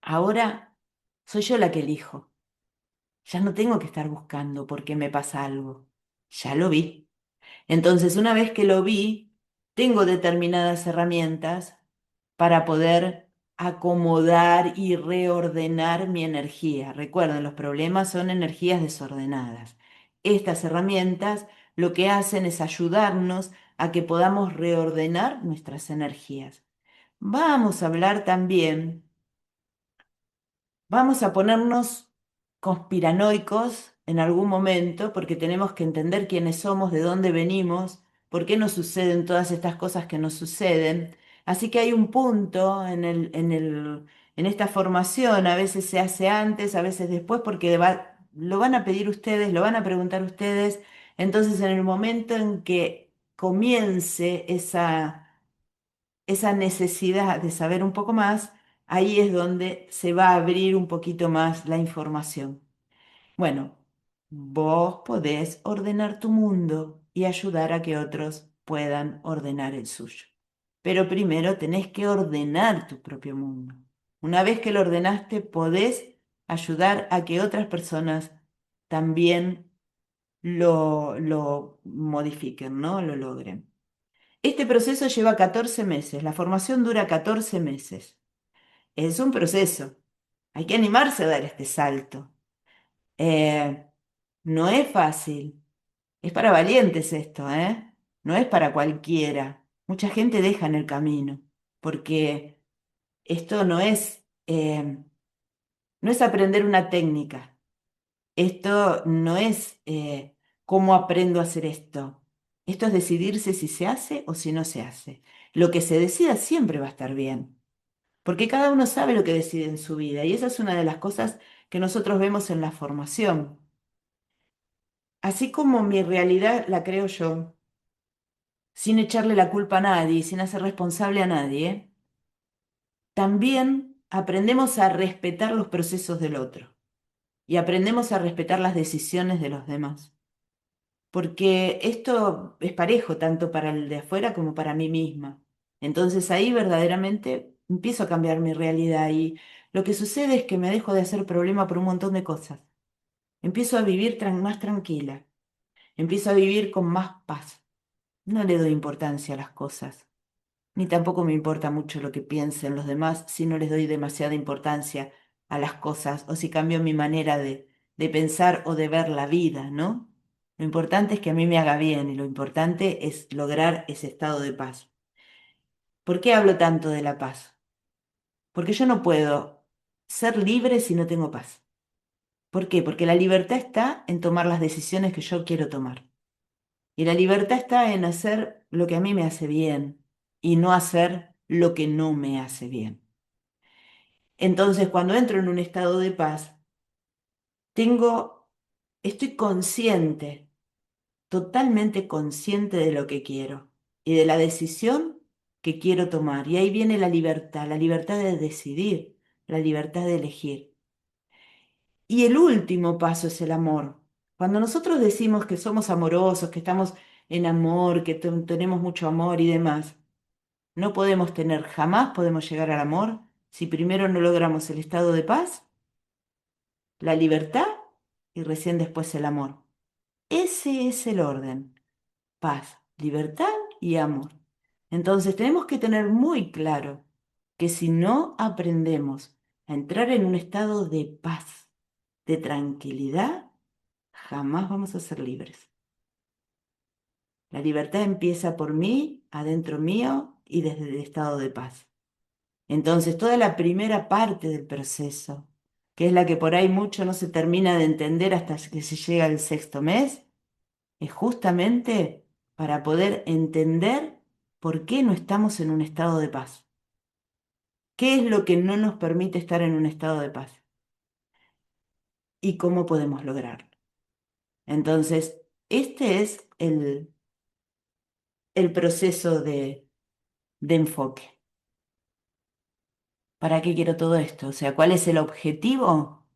Ahora soy yo la que elijo. Ya no tengo que estar buscando por qué me pasa algo. Ya lo vi. Entonces, una vez que lo vi, tengo determinadas herramientas para poder acomodar y reordenar mi energía. Recuerden, los problemas son energías desordenadas. Estas herramientas lo que hacen es ayudarnos a que podamos reordenar nuestras energías. Vamos a hablar también. Vamos a ponernos conspiranoicos en algún momento porque tenemos que entender quiénes somos, de dónde venimos, por qué nos suceden todas estas cosas que nos suceden. Así que hay un punto en esta formación, a veces se hace antes, a veces después, porque lo van a pedir ustedes, lo van a preguntar ustedes. Entonces, en el momento en que comience esa necesidad de saber un poco más, ahí es donde se va a abrir un poquito más la información. Bueno, vos podés ordenar tu mundo y ayudar a que otros puedan ordenar el suyo. Pero primero tenés que ordenar tu propio mundo. Una vez que lo ordenaste, podés ayudar a que otras personas también lo modifiquen, ¿no? Lo logren. Este proceso lleva 14 meses, la formación dura 14 meses. Es un proceso, hay que animarse a dar este salto. Eh, no es fácil, es para valientes esto, ¿eh? No es para cualquiera. Mucha gente deja en el camino, porque Esto no es aprender una técnica. Esto no es cómo aprendo a hacer esto. Esto es decidirse si se hace o si no se hace. Lo que se decida siempre va a estar bien, porque cada uno sabe lo que decide en su vida y esa es una de las cosas que nosotros vemos en la formación. Así como mi realidad la creo yo, sin echarle la culpa a nadie, sin hacer responsable a nadie, también aprendemos a respetar los procesos del otro y aprendemos a respetar las decisiones de los demás. Porque esto es parejo tanto para el de afuera como para mí misma. Entonces ahí verdaderamente empiezo a cambiar mi realidad y lo que sucede es que me dejo de hacer problema por un montón de cosas. Empiezo a vivir más tranquila, empiezo a vivir con más paz. No le doy importancia a las cosas, ni tampoco me importa mucho lo que piensen los demás si no les doy demasiada importancia a las cosas o si cambio mi manera de pensar o de ver la vida, ¿no? Lo importante es que a mí me haga bien y lo importante es lograr ese estado de paz. ¿Por qué hablo tanto de la paz? Porque yo no puedo ser libre si no tengo paz. ¿Por qué? Porque la libertad está en tomar las decisiones que yo quiero tomar. Y la libertad está en hacer lo que a mí me hace bien y no hacer lo que no me hace bien. Entonces, cuando entro en un estado de paz, estoy consciente, totalmente consciente de lo que quiero y de la decisión que quiero tomar. Y ahí viene la libertad de decidir, la libertad de elegir. Y el último paso es el amor. Cuando nosotros decimos que somos amorosos, que estamos en amor, que tenemos mucho amor y demás, no podemos tener, jamás podemos llegar al amor si primero no logramos el estado de paz, la libertad y recién después el amor. Ese es el orden: paz, libertad y amor. Entonces tenemos que tener muy claro que si no aprendemos a entrar en un estado de paz, de tranquilidad, jamás vamos a ser libres. La libertad empieza por mí, adentro mío y desde el estado de paz. Entonces, toda la primera parte del proceso, que es la que por ahí mucho no se termina de entender hasta que se llega al sexto mes, es justamente para poder entender por qué no estamos en un estado de paz. ¿Qué es lo que no nos permite estar en un estado de paz? ¿Y cómo podemos lograrlo? Entonces, este es el proceso de enfoque. ¿Para qué quiero todo esto? O sea, ¿cuál es el objetivo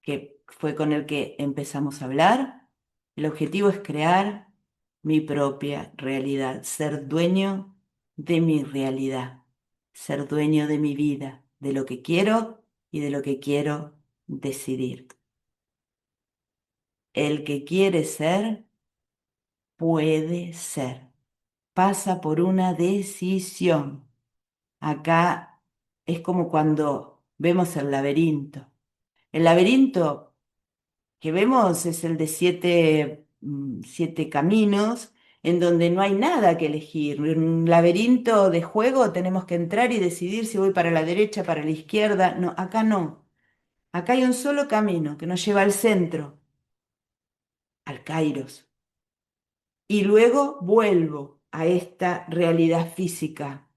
que fue con el que empezamos a hablar? El objetivo es crear mi propia realidad, ser dueño de mi realidad, ser dueño de mi vida, de lo que quiero y de lo que quiero decidir. El que quiere ser, puede ser. Pasa por una decisión. Acá es como cuando vemos el laberinto. El laberinto que vemos es el de siete caminos, en donde no hay nada que elegir. En un laberinto de juego tenemos que entrar y decidir si voy para la derecha, para la izquierda. No, acá no. Acá hay un solo camino que nos lleva al centro, al Kairos. Y luego vuelvo a esta realidad física.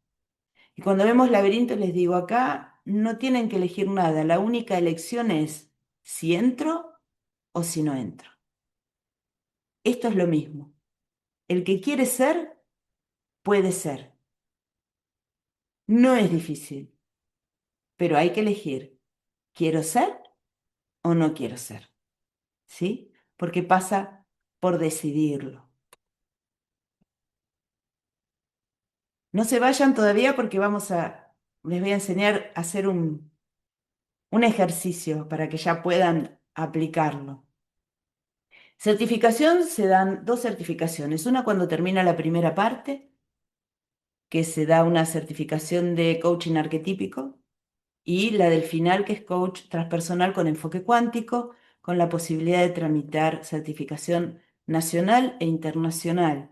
Y cuando vemos laberintos les digo, acá no tienen que elegir nada. La única elección es si entro o si no entro. Esto es lo mismo. El que quiere ser, puede ser. No es difícil, pero hay que elegir. ¿Quiero ser o no quiero ser? ¿Sí? Porque pasa por decidirlo. No se vayan todavía porque les voy a enseñar a hacer un ejercicio para que ya puedan aplicarlo. Certificación, se dan dos certificaciones. Una cuando termina la primera parte, que se da una certificación de coaching arquetípico, y la del final, que es coach transpersonal con enfoque cuántico, con la posibilidad de tramitar certificación nacional e internacional.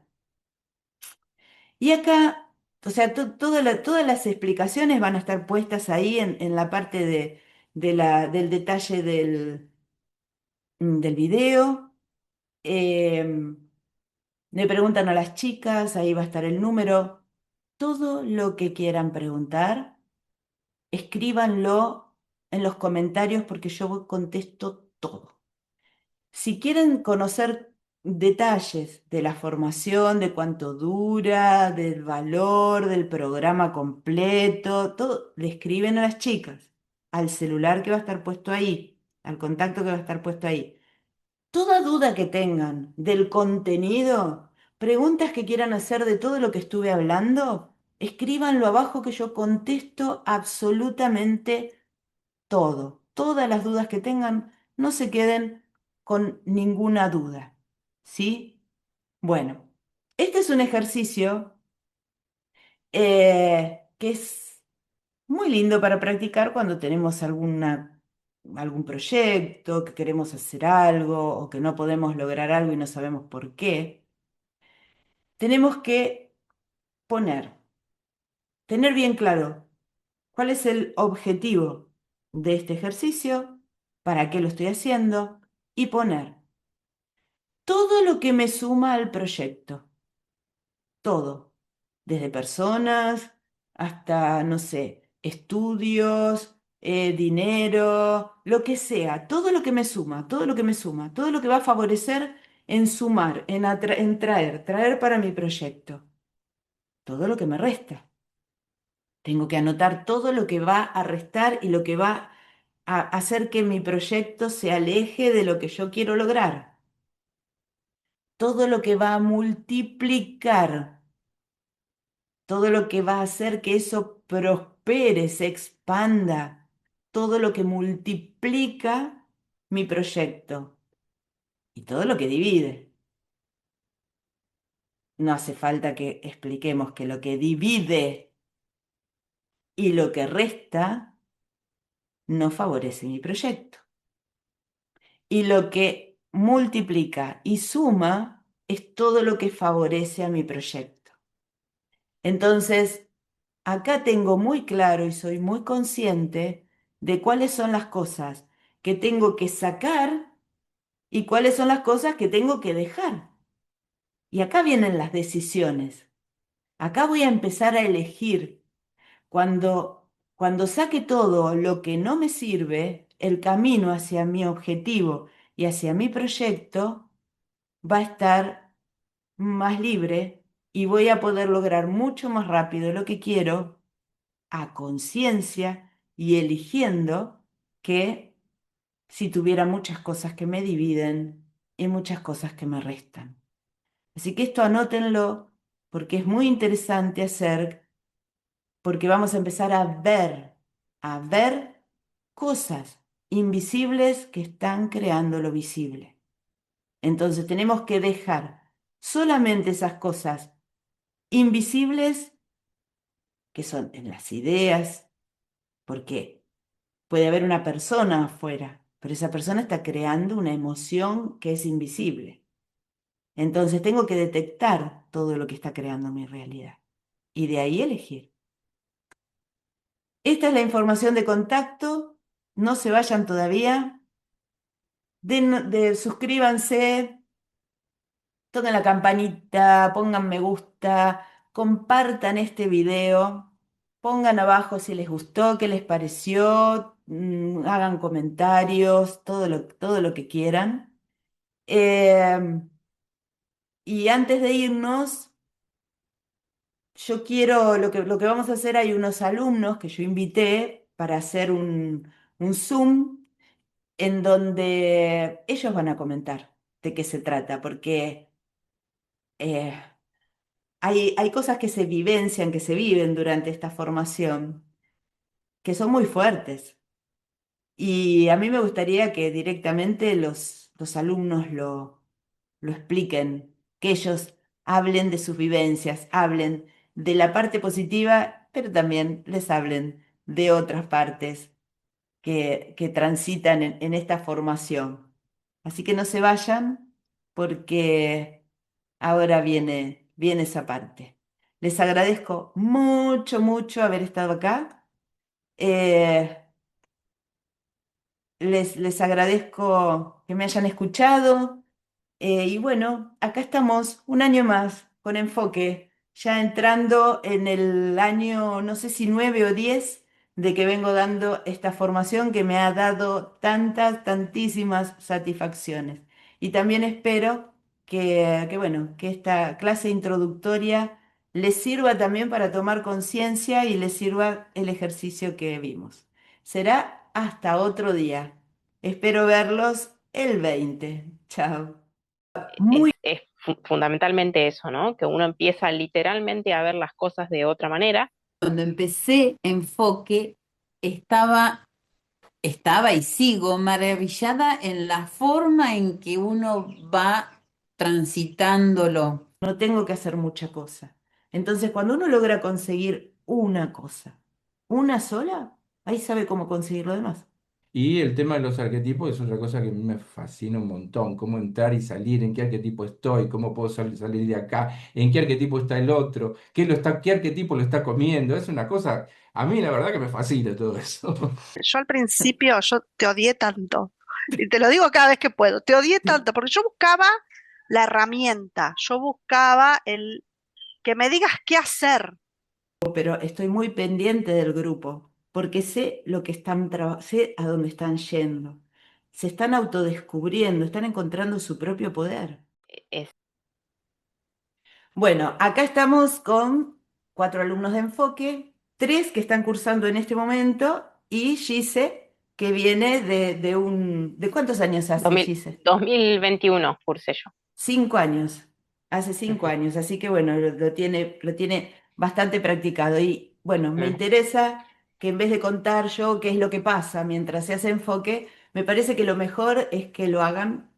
Y acá O sea, todas las explicaciones van a estar puestas ahí en la parte del detalle del video. Em, Le preguntan a las chicas, ahí va a estar el número. Todo lo que quieran preguntar, escríbanlo en los comentarios porque yo contesto todo. Si quieren conocer detalles de la formación, de cuánto dura, del valor, del programa completo, todo, le escriben a las chicas, al celular que va a estar puesto ahí, al contacto que va a estar puesto ahí. Toda duda que tengan del contenido, preguntas que quieran hacer de todo lo que estuve hablando, escríbanlo abajo que yo contesto absolutamente todo. Todas las dudas que tengan, no se queden con ninguna duda. ¿Sí? Bueno, este es un ejercicio que es muy lindo para practicar cuando tenemos algún proyecto, que queremos hacer algo o que no podemos lograr algo y no sabemos por qué. Tenemos que poner, tener bien claro cuál es el objetivo de este ejercicio, para qué lo estoy haciendo y poner todo lo que me suma al proyecto, todo, desde personas hasta, no sé, estudios, dinero, lo que sea, todo lo que me suma, todo lo que me suma, todo lo que va a favorecer en sumar, en traer para mi proyecto, todo lo que me resta. Tengo que anotar todo lo que va a restar y lo que va a hacer que mi proyecto se aleje de lo que yo quiero lograr. Todo lo que va a multiplicar, todo lo que va a hacer que eso prospere, se expanda, todo lo que multiplica mi proyecto y todo lo que divide. No hace falta que expliquemos que lo que divide y lo que resta no favorece mi proyecto. Y lo que multiplica y suma es todo lo que favorece a mi proyecto. Entonces, acá tengo muy claro y soy muy consciente de cuáles son las cosas que tengo que sacar y cuáles son las cosas que tengo que dejar. Y acá vienen las decisiones. Acá voy a empezar a elegir. Cuando saque todo lo que no me sirve, el camino hacia mi objetivo y hacia mi proyecto va a estar más libre y voy a poder lograr mucho más rápido lo que quiero a conciencia y eligiendo que si tuviera muchas cosas que me dividen y muchas cosas que me restan. Así que esto anótenlo porque es muy interesante hacer, porque vamos a empezar a ver cosas invisibles que están creando lo visible. Entonces tenemos que dejar solamente esas cosas invisibles que son en las ideas, porque puede haber una persona afuera, pero esa persona está creando una emoción que es invisible. Entonces tengo que detectar todo lo que está creando mi realidad y de ahí elegir. Esta es la información de contacto. No se vayan todavía. Suscríbanse, toquen la campanita, pongan me gusta, compartan este video, pongan abajo si les gustó, qué les pareció, hagan comentarios, todo lo que quieran. Em, y antes de irnos, lo que vamos a hacer, hay unos alumnos que yo invité para hacer un Zoom en donde ellos van a comentar de qué se trata, porque eh, hay cosas que se vivencian, que se viven durante esta formación, que son muy fuertes. Y a mí me gustaría que directamente los alumnos lo expliquen, que ellos hablen de sus vivencias, hablen de la parte positiva, pero también les hablen de otras partes que transitan en esta formación. Así que no se vayan porque ahora viene esa parte. Les agradezco mucho, mucho haber estado acá. Eh, les agradezco que me hayan escuchado. Y bueno, acá estamos un año más con Enfoque, ya entrando en el año, no sé si 9 o 10, de que vengo dando esta formación que me ha dado tantas, tantísimas satisfacciones. Y también espero bueno, que esta clase introductoria les sirva también para tomar conciencia y les sirva el ejercicio que vimos. Será hasta otro día. Espero verlos el 20. Chao. Muy Es fundamentalmente eso, ¿no? Que uno empieza literalmente a ver las cosas de otra manera. Cuando empecé Enfoque, estaba, estaba y sigo maravillada en la forma en que uno va transitándolo. no tengo que hacer mucha cosa. Entonces, cuando uno logra conseguir una cosa, una sola, ahí sabe cómo conseguir lo demás. Y el tema de los arquetipos es otra cosa que a mí me fascina un montón, cómo entrar y salir, en qué arquetipo estoy, cómo puedo salir de acá, en qué arquetipo está el otro, qué arquetipo lo está comiendo, es una cosa, a mí la verdad que me fascina todo eso. Yo al principio, yo te odié tanto, y te lo digo cada vez que puedo, te odié tanto, porque yo buscaba la herramienta, yo buscaba el que me digas qué hacer. Pero estoy muy pendiente del grupo, porque sé lo que sé a dónde están yendo. Se están autodescubriendo, están encontrando su propio poder. Es Bueno, acá estamos con 4 alumnos de enfoque, 3 que están cursando en este momento y Gise, que viene ¿De cuántos años hace 2000 Gise? 2021 cursé yo. 5 años, hace 5 años, así que bueno, lo tiene bastante practicado. Y bueno, me Mm. interesa que en vez de contar yo qué es lo que pasa mientras se hace enfoque, me parece que lo mejor es que lo hagan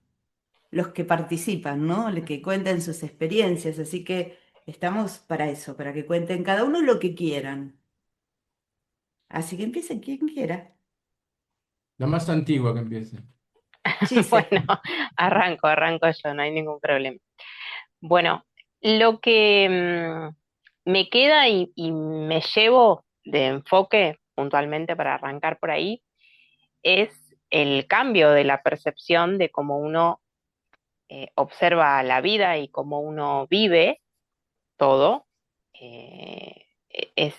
los que participan, ¿no? Que cuenten sus experiencias. Así que estamos para eso, para que cuenten cada uno lo que quieran. Así que empiecen quien quiera. La más antigua que empiece. Gise. Bueno, arranco yo, no hay ningún problema. Bueno, lo que me queda y me llevo de enfoque puntualmente para arrancar por ahí es el cambio de la percepción de cómo uno observa la vida y cómo uno vive todo. Es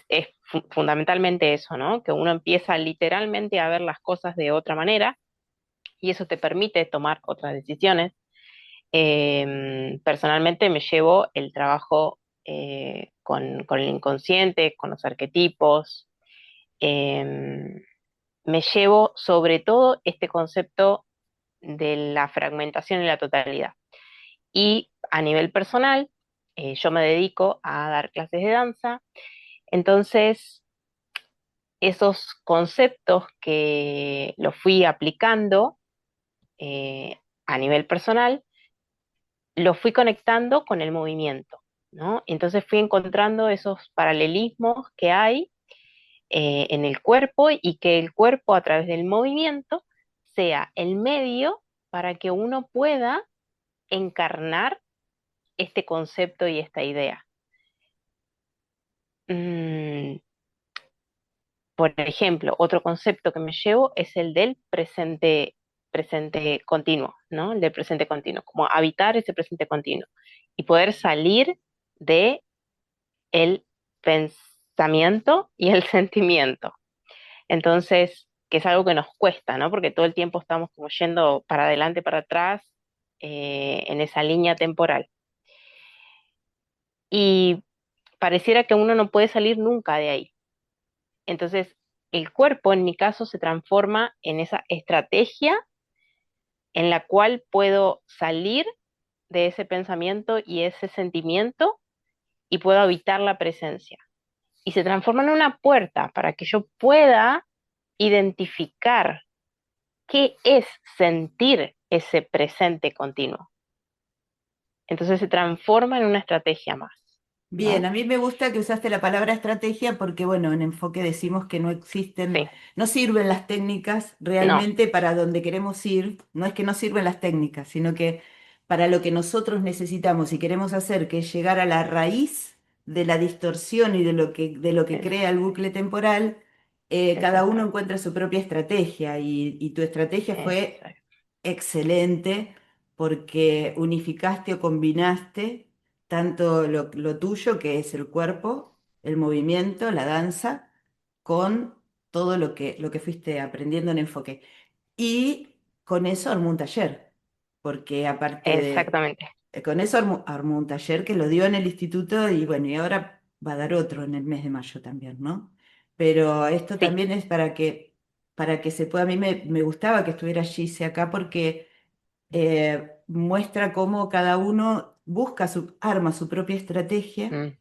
fundamentalmente eso, ¿no? Que uno empieza literalmente a ver las cosas de otra manera y eso te permite tomar otras decisiones. Personalmente me llevo el trabajo con el inconsciente, con los arquetipos. Eh, Me llevo sobre todo este concepto de la fragmentación y la totalidad. Y a nivel personal, yo me dedico a dar clases de danza, entonces esos conceptos que los fui aplicando a nivel personal, los fui conectando con el movimiento, ¿no? Entonces fui encontrando esos paralelismos que hay en el cuerpo y que el cuerpo a través del movimiento sea el medio para que uno pueda encarnar este concepto y esta idea. Mm, por ejemplo, otro concepto que me llevo es el del presente continuo, ¿no? El del presente continuo, como habitar ese presente continuo y poder salir de el pensamiento y el sentimiento. Entonces, que es algo que nos cuesta, ¿no? Porque todo el tiempo estamos como yendo para adelante, para atrás, en esa línea temporal. Y pareciera que uno no puede salir nunca de ahí. Entonces, el cuerpo, en mi caso, se transforma en esa estrategia en la cual puedo salir de ese pensamiento y ese sentimiento y puedo habitar la presencia. Y se transforma en una puerta para que yo pueda identificar qué es sentir ese presente continuo. Entonces se transforma en una estrategia más, Bien, ¿no? a mí me gusta que usaste la palabra estrategia porque, bueno, en enfoque decimos que no existen, Sí, no sirven las técnicas no, realmente para donde queremos ir. No es que no sirven las técnicas, sino que para lo que nosotros necesitamos y queremos hacer, que es llegar a la raíz de la distorsión y de lo que es, crea el bucle temporal, cada uno exacto, encuentra su propia estrategia y tu estrategia fue exacto, excelente porque unificaste o combinaste tanto lo tuyo, que es el cuerpo, el movimiento, la danza, con todo lo que fuiste aprendiendo en enfoque. Y con eso armó un taller, porque aparte de, exactamente. con eso armó un taller que lo dio en el instituto y bueno, y ahora va a dar otro en el mes de mayo también, ¿no? Pero esto Sí, también es para que se pueda, a mí me gustaba que estuviera Gise acá porque muestra cómo cada uno busca arma su propia estrategia, mm,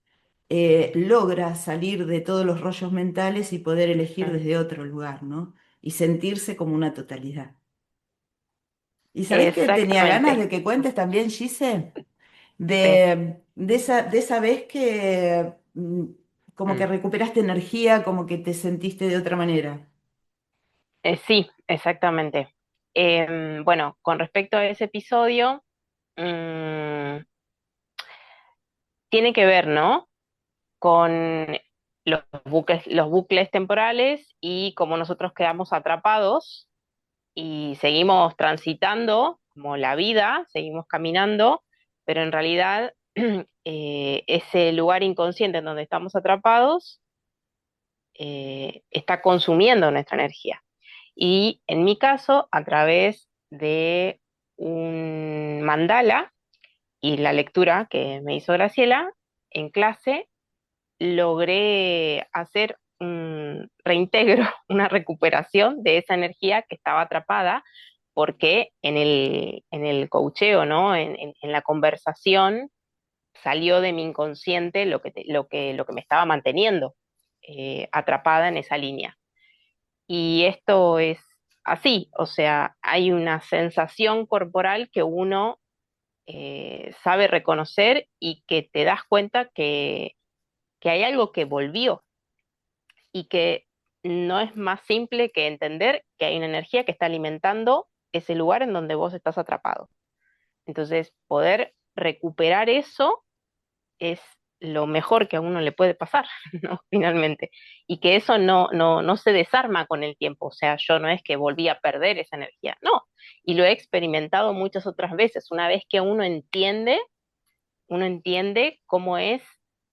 logra salir de todos los rollos mentales y poder elegir mm, desde otro lugar, ¿no? Y sentirse como una totalidad. ¿Y sabés que tenía ganas exactamente. de que cuentes también, Gise? Sí. De esa vez que como que Mm. recuperaste energía, como que te sentiste de otra manera. Sí, exactamente. Bueno, con respecto a ese episodio, mm, tiene que ver, ¿no? Con los bucles temporales y cómo nosotros quedamos atrapados y seguimos transitando como la vida, seguimos caminando, pero en realidad ese lugar inconsciente en donde estamos atrapados está consumiendo nuestra energía. Y en mi caso, a través de un mandala y la lectura que me hizo Graciela en clase, logré hacer un reintegro, una recuperación de esa energía que estaba atrapada, porque en el coacheo, ¿no? En la conversación salió de mi inconsciente lo que me estaba manteniendo atrapada en esa línea. Y esto es así, o sea, hay una sensación corporal que uno sabe reconocer y que te das cuenta que hay algo que volvió y que no es más simple que entender que hay una energía que está alimentando ese lugar en donde vos estás atrapado. Entonces, poder recuperar eso es lo mejor que a uno le puede pasar, ¿no? Finalmente. Y que eso no se desarma con el tiempo. O sea, yo no es que volví a perder esa energía, no. Y lo he experimentado muchas otras veces. Una vez que uno entiende cómo es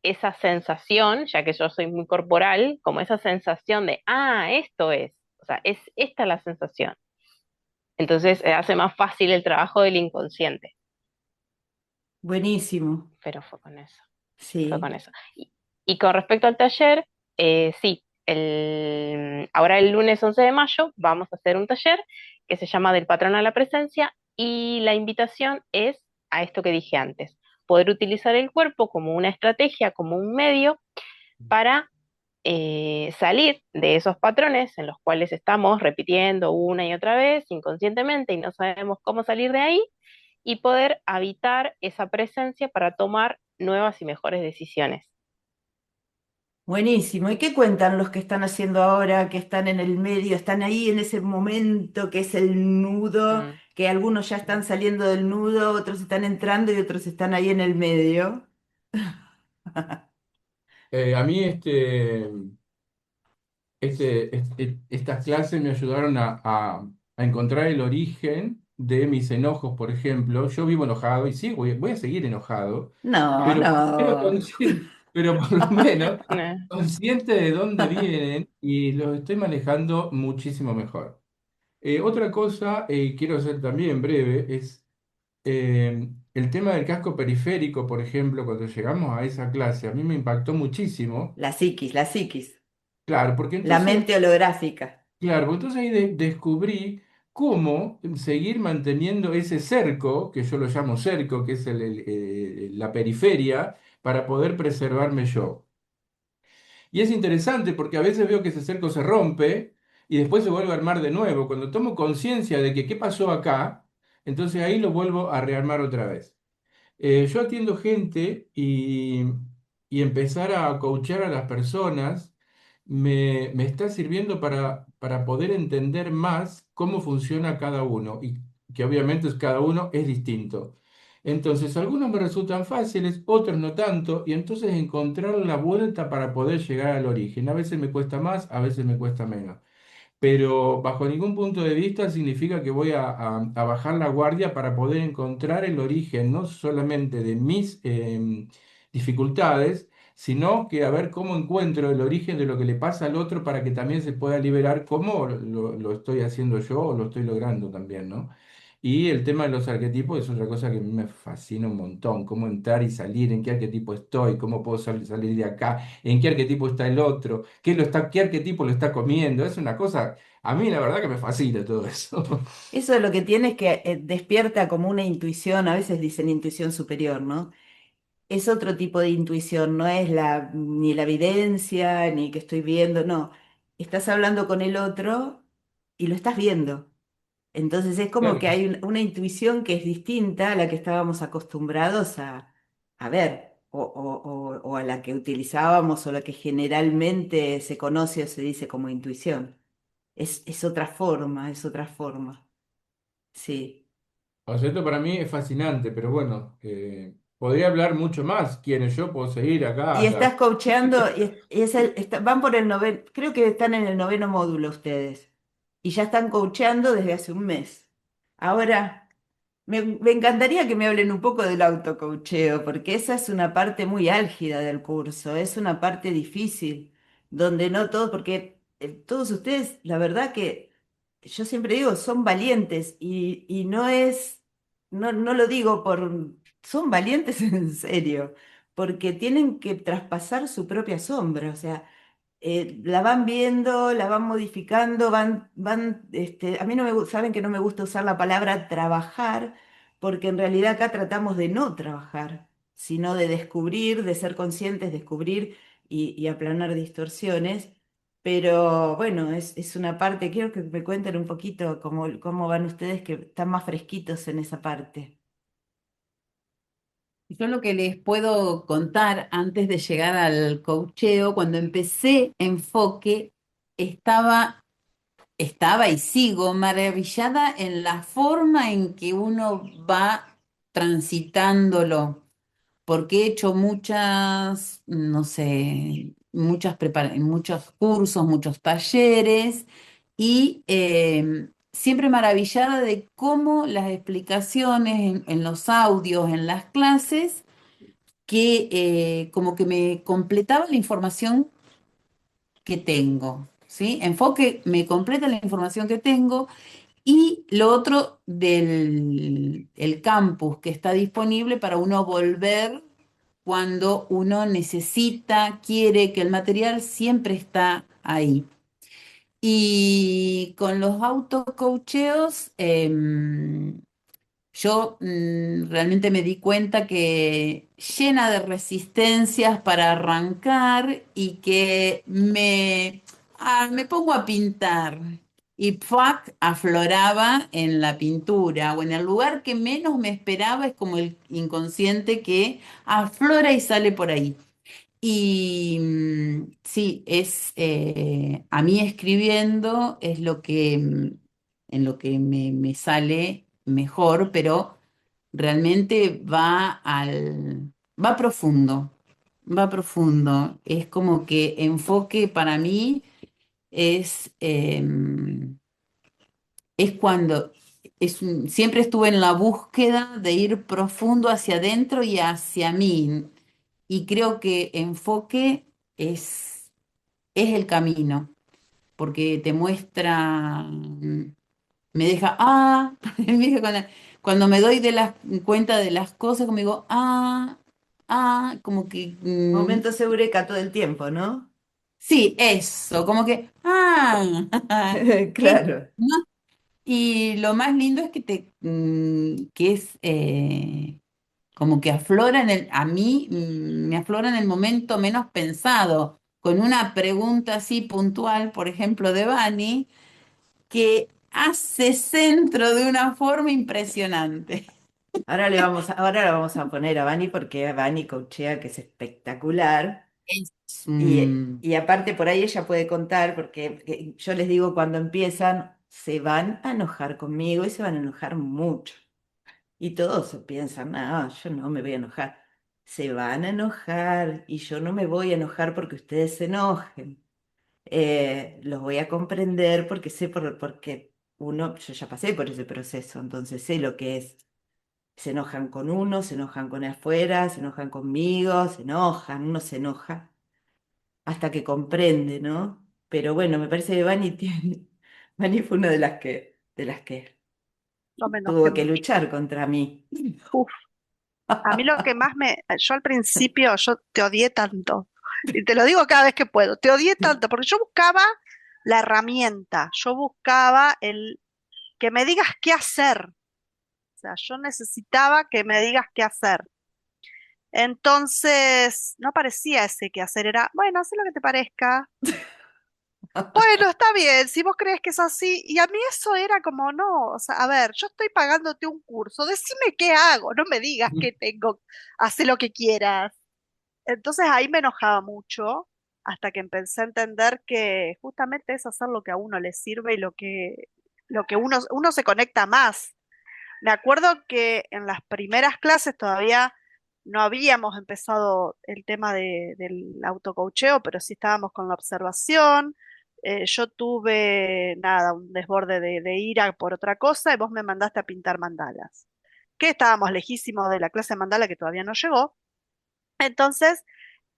esa sensación, ya que yo soy muy corporal, como esa sensación de, ah, esto es, o sea, es esta la sensación. Entonces hace más fácil el trabajo del inconsciente, Buenísimo, pero fue con eso, fue sí. con eso. Y con respecto al taller, sí, ahora el lunes 11 de mayo vamos a hacer un taller que se llama Del patrón a la presencia y la invitación es a esto que dije antes, poder utilizar el cuerpo como una estrategia, como un medio para salir de esos patrones en los cuales estamos repitiendo una y otra vez inconscientemente y no sabemos cómo salir de ahí y poder habitar esa presencia para tomar nuevas y mejores decisiones. Buenísimo. ¿Y qué cuentan los que están haciendo ahora, que están en el medio, están ahí en ese momento que es el nudo, Mm. que algunos ya están saliendo del nudo, otros están entrando y otros están ahí en el medio? A mí estas clases me ayudaron a encontrar el origen de mis enojos, por ejemplo. Yo vivo enojado y sí, voy a seguir enojado, No, pero, no. pero por lo menos Eh, consciente de dónde vienen y los estoy manejando muchísimo mejor. Otra cosa, quiero hacer también breve, es el tema del casco periférico, por ejemplo, cuando llegamos a esa clase, a mí me impactó muchísimo. La psiquis, Claro, porque la entonces mente holográfica. Claro, pues entonces ahí descubrí cómo seguir manteniendo ese cerco, que yo lo llamo cerco, que es la periferia, para poder preservarme yo. Y es interesante porque a veces veo que ese cerco se rompe y después se vuelve a armar de nuevo. Cuando tomo conciencia de que qué pasó acá, entonces ahí lo vuelvo a rearmar otra vez. Yo atiendo gente y empezar a coachear a las personas me está sirviendo para poder entender más cómo funciona cada uno y que obviamente cada uno es distinto. Entonces, algunos me resultan fáciles, otros no tanto, y entonces encontrar la vuelta para poder llegar al origen. A veces me cuesta más, a veces me cuesta menos, pero bajo ningún punto de vista significa que voy a bajar la guardia para poder encontrar el origen, no solamente de mis dificultades, sino que a ver cómo encuentro el origen de lo que le pasa al otro para que también se pueda liberar, cómo lo estoy haciendo yo o lo estoy logrando también, ¿no? Y el tema de los arquetipos es otra cosa que a mí me fascina un montón, cómo entrar y salir, en qué arquetipo estoy, cómo puedo salir de acá, en qué arquetipo está el otro, qué arquetipo lo está comiendo. Es una cosa, a mí la verdad que me fascina todo eso. Eso es lo que tiene es que despierta como una intuición, a veces dicen intuición superior, ¿no? Es otro tipo de intuición, no es ni la evidencia, ni que estoy viendo, no. Estás hablando con el otro y lo estás viendo. Entonces es como que Claro. hay una intuición que es distinta a la que estábamos acostumbrados a ver, o a la que utilizábamos, o la que generalmente se conoce o se dice como intuición. Es otra forma, es otra forma. Sí. O sea, esto para mí es fascinante, pero bueno, podría hablar mucho más. ¿Quieren yo? Puedo seguir acá Y hasta... estás coacheando, van por el noveno, creo que están en el noveno módulo ustedes, y ya están coacheando desde hace un mes. Ahora, me encantaría que me hablen un poco del autocoacheo, porque esa es una parte muy álgida del curso, es una parte difícil, donde no todos, porque todos ustedes, la verdad que yo siempre digo, son valientes y no lo digo son valientes en serio, porque tienen que traspasar su propia sombra, o sea la van viendo, la van modificando, a mí no saben que no me gusta usar la palabra trabajar, porque en realidad acá tratamos de no trabajar, sino de descubrir, de ser conscientes, descubrir y aplanar distorsiones. Pero bueno, es una parte, quiero que me cuenten un poquito cómo van ustedes que están más fresquitos en esa parte. Yo lo que les puedo contar antes de llegar al coacheo, cuando empecé Enfoque, estaba, estaba y sigo maravillada en la forma en que uno va transitándolo, porque he hecho muchas, no sé, muchos cursos, muchos talleres y siempre maravillada de cómo las explicaciones en los audios, en las clases, que como que me completaba la información que tengo, ¿sí? Enfoque me completa la información que tengo y lo otro del el campus que está disponible para uno volver cuando uno necesita, quiere, que el material siempre está ahí. Y con los autocoacheos, yo realmente me di cuenta que llena de resistencias para arrancar y que me pongo a pintar y ¡fuck! Afloraba en la pintura o en el lugar que menos me esperaba, es como el inconsciente que aflora y sale por ahí. Y sí, a mí escribiendo es lo que en lo que me sale mejor, pero realmente va profundo, va profundo. Es como que enfoque para mí es, es cuando siempre estuve en la búsqueda de ir profundo hacia adentro y hacia mí. Y creo que enfoque es el camino, porque te muestra, me deja, me deja cuando me doy cuenta de las cosas, como digo, como que, Momento eureka todo el tiempo, ¿no? sí, eso, como que, que, Claro. ¿no? Y lo más lindo es que es como que aflora a mí me aflora en el momento menos pensado, con una pregunta así puntual, por ejemplo, de Bani, que hace centro de una forma impresionante. Ahora la vamos a poner a Vani porque Vani coachea que es espectacular. Es, Y aparte por ahí ella puede contar, porque yo les digo cuando empiezan, se van a enojar conmigo y se van a enojar mucho. Y todos piensan, no, yo no me voy a enojar. Se van a enojar y yo no me voy a enojar porque ustedes se enojen. Los voy a comprender porque porque yo ya pasé por ese proceso, entonces sé lo que es. Se enojan con uno, se enojan con afuera, se enojan conmigo, se enojan, uno se enoja hasta que comprende, ¿no? Pero bueno, me parece que Vani fue una de las que No me enojé tuvo que mucho. luchar contra mí. Uf, a mí lo que más yo al principio, yo te odié tanto, y te lo digo cada vez que puedo, te odié tanto, porque yo buscaba la herramienta, yo buscaba el que me digas qué hacer, o sea, yo necesitaba que me digas qué hacer. Entonces, no parecía ese qué hacer, era, bueno, haz lo que te parezca. Bueno, está bien, si vos crees que es así, y a mí eso era como, no, o sea, a ver, yo estoy pagándote un curso, decime qué hago, no me digas qué tengo, haz lo que quieras. Entonces ahí me enojaba mucho, hasta que empecé a entender que justamente es hacer lo que a uno le sirve y lo que uno se conecta más. Me acuerdo que en las primeras clases todavía no habíamos empezado el tema del autocoacheo, pero sí estábamos con la observación. Yo tuve, nada, un desborde de ira por otra cosa y vos me mandaste a pintar mandalas, que estábamos lejísimos de la clase de mandala que todavía no llegó. Entonces,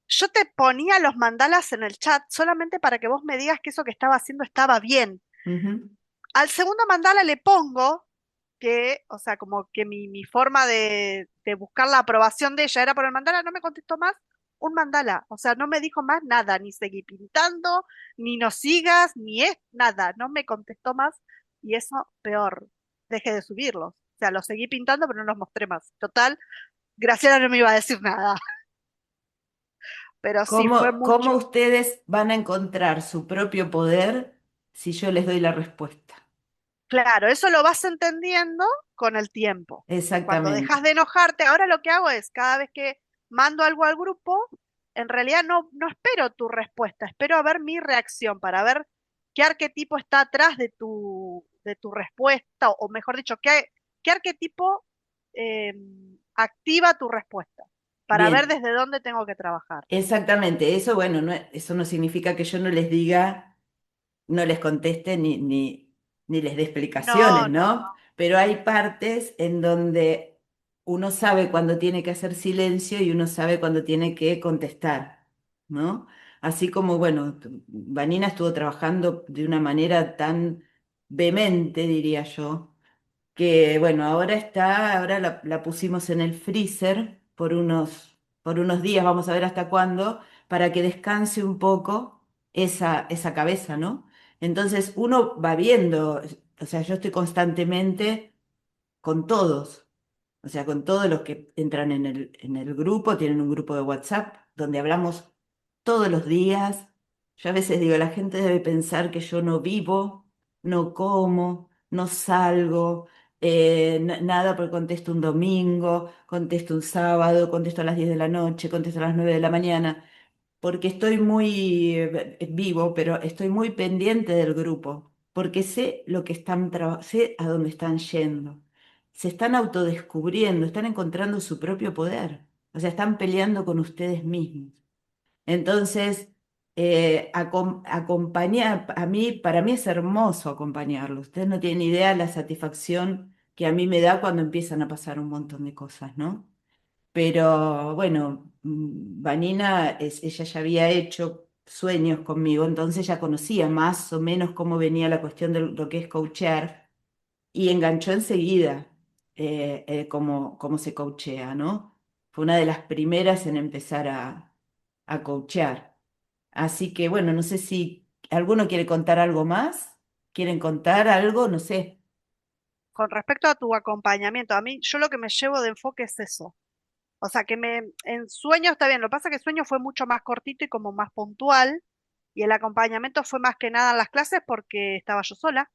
yo te ponía los mandalas en el chat solamente para que vos me digas que eso que estaba haciendo estaba bien. Ujú. Al segundo mandala le pongo que, o sea, como que mi forma de buscar la aprobación de ella era por el mandala, no me contestó más un mandala, o sea, no me dijo más nada, ni seguí pintando, ni nos sigas, ni es nada, no me contestó más y eso peor, dejé de subirlos, o sea, los seguí pintando pero no los mostré más. Total, Graciela no me iba a decir nada, pero sí fue ¿Cómo mucho. ustedes van a encontrar su propio poder si yo les doy la respuesta? Claro, eso lo vas entendiendo con el tiempo. Cuando dejas Exactamente. de enojarte, ahora lo que hago es, cada vez que mando algo al grupo, en realidad no espero tu respuesta, espero a ver mi reacción para ver qué arquetipo está atrás de tu respuesta, o mejor dicho, qué arquetipo eh, activa tu respuesta, para ver Bien, desde dónde tengo que trabajar. exactamente. Eso, bueno, eso no significa que yo no les diga, no les conteste ni les dé explicaciones, No, no, ¿no? Pero hay partes en donde uno sabe cuándo tiene que hacer silencio y uno sabe cuándo tiene que contestar, ¿no? Así como, bueno, Vanina estuvo trabajando de una manera tan vehemente, diría yo, que bueno, ahora la pusimos en el freezer por unos días, vamos a ver hasta cuándo, para que descanse un poco esa cabeza, ¿no? Entonces uno va viendo, o sea, yo estoy constantemente con todos, o sea, con todos los que entran en el grupo, tienen un grupo de WhatsApp donde hablamos todos los días. Yo a veces digo, la gente debe pensar que yo no vivo, no como, no salgo, nada porque contesto un domingo, contesto un sábado, contesto a las 10 de la noche, contesto a las 9 de la mañana porque estoy muy vivo, pero estoy muy pendiente del grupo, porque sé lo que sé a dónde están yendo. Se están autodescubriendo, están encontrando su propio poder, o sea, están peleando con ustedes mismos. Entonces, acompañar, para mí es hermoso acompañarlo. Ustedes no tienen idea la satisfacción que a mí me da cuando empiezan a pasar un montón de cosas, ¿no? Pero bueno, Vanina, ella ya había hecho sueños conmigo, entonces ya conocía más o menos cómo venía la cuestión de lo que es coachear y enganchó enseguida cómo se coachea, ¿no? Fue una de las primeras en empezar a coachear. Así que bueno, no sé si alguno quiere contar algo más, quieren contar algo, no sé. Con respecto a tu acompañamiento, a mí, yo lo que me llevo de enfoque es eso. O sea, en sueño está bien, lo que pasa es que sueño fue mucho más cortito y como más puntual, y el acompañamiento fue más que nada en las clases porque estaba yo sola.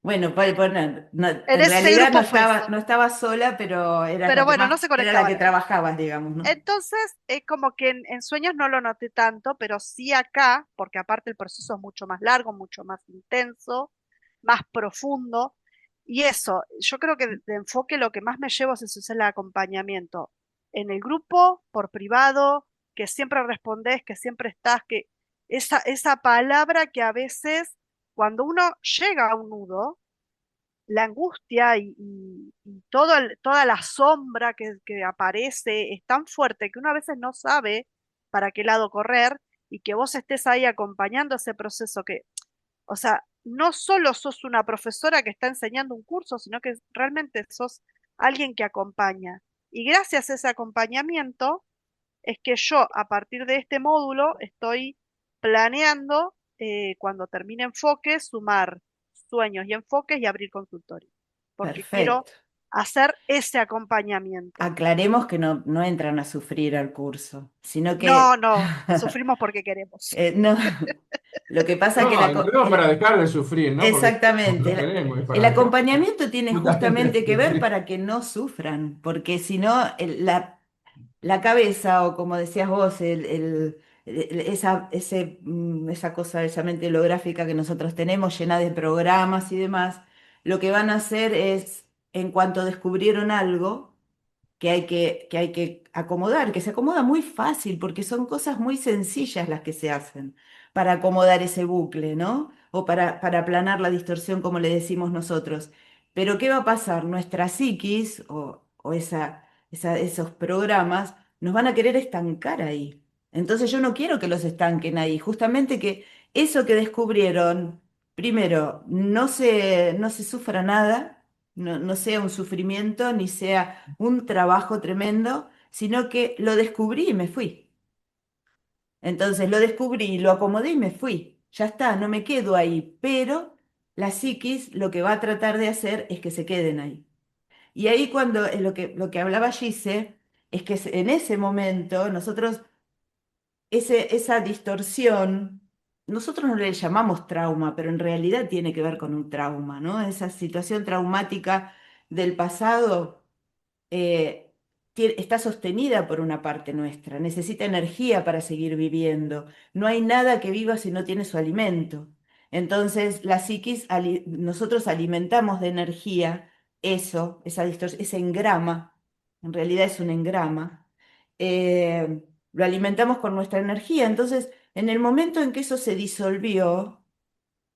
Bueno, En en ese realidad no grupo fue estaba, eso. no estaba sola, pero eras Pero la que bueno, no más, se era la conectaban que ahí. trabajabas, digamos, ¿no? Entonces, es como que en sueños no lo noté tanto, pero sí acá, porque aparte el proceso es mucho más largo, mucho más intenso, más profundo, Y eso, yo creo que de enfoque lo que más me llevo es eso, es el acompañamiento en el grupo, por privado, que siempre respondés, que siempre estás, que esa palabra que a veces cuando uno llega a un nudo, la angustia y toda la sombra que aparece es tan fuerte que uno a veces no sabe para qué lado correr y que vos estés ahí acompañando ese proceso que, o sea, no solo sos una profesora que está enseñando un curso, sino que realmente sos alguien que acompaña. Y gracias a ese acompañamiento es que yo, a partir de este módulo, estoy planeando, cuando termine enfoque, sumar sueños y enfoques y abrir consultorio, porque quiero Perfecto. hacer ese acompañamiento. Aclaremos que no entran a sufrir al curso, sino No, que no, sufrimos porque queremos. no, lo que pasa es que No, entremos para dejar de sufrir, ¿no? Porque exactamente, no queremos, es el para dejar acompañamiento tiene justamente justamente de que ver sufrir. para que no sufran, porque si no, la cabeza, o como decías vos, esa cosa, esa mente holográfica que nosotros tenemos llena de programas y demás, lo que van a hacer es, en cuanto descubrieron algo, que hay que acomodar, que se acomoda muy fácil, porque son cosas muy sencillas las que se hacen para acomodar ese bucle, ¿no? O para aplanar la distorsión, como le decimos nosotros. Pero ¿qué va a pasar? Nuestra psiquis o esos programas nos van a querer estancar ahí. Entonces yo no quiero que los estanquen ahí, justamente que eso que descubrieron, primero, no se sufra nada, no sea un sufrimiento ni sea un trabajo tremendo, sino que lo descubrí y me fui. Entonces lo descubrí, lo acomodé y me fui. Ya está, no me quedo ahí, pero la psiquis lo que va a tratar de hacer es que se queden ahí. Y ahí cuando lo que hablaba Gise es que en ese momento nosotros esa distorsión, nosotros no le llamamos trauma, pero en realidad tiene que ver con un trauma, ¿no? Esa situación traumática del pasado está sostenida por una parte nuestra, necesita energía para seguir viviendo. No hay nada que viva si no tiene su alimento. Entonces, la psiquis, nosotros alimentamos de energía eso, esa distorsión, ese engrama, en realidad es un engrama, lo alimentamos con nuestra energía. Entonces, en el momento en que eso se disolvió,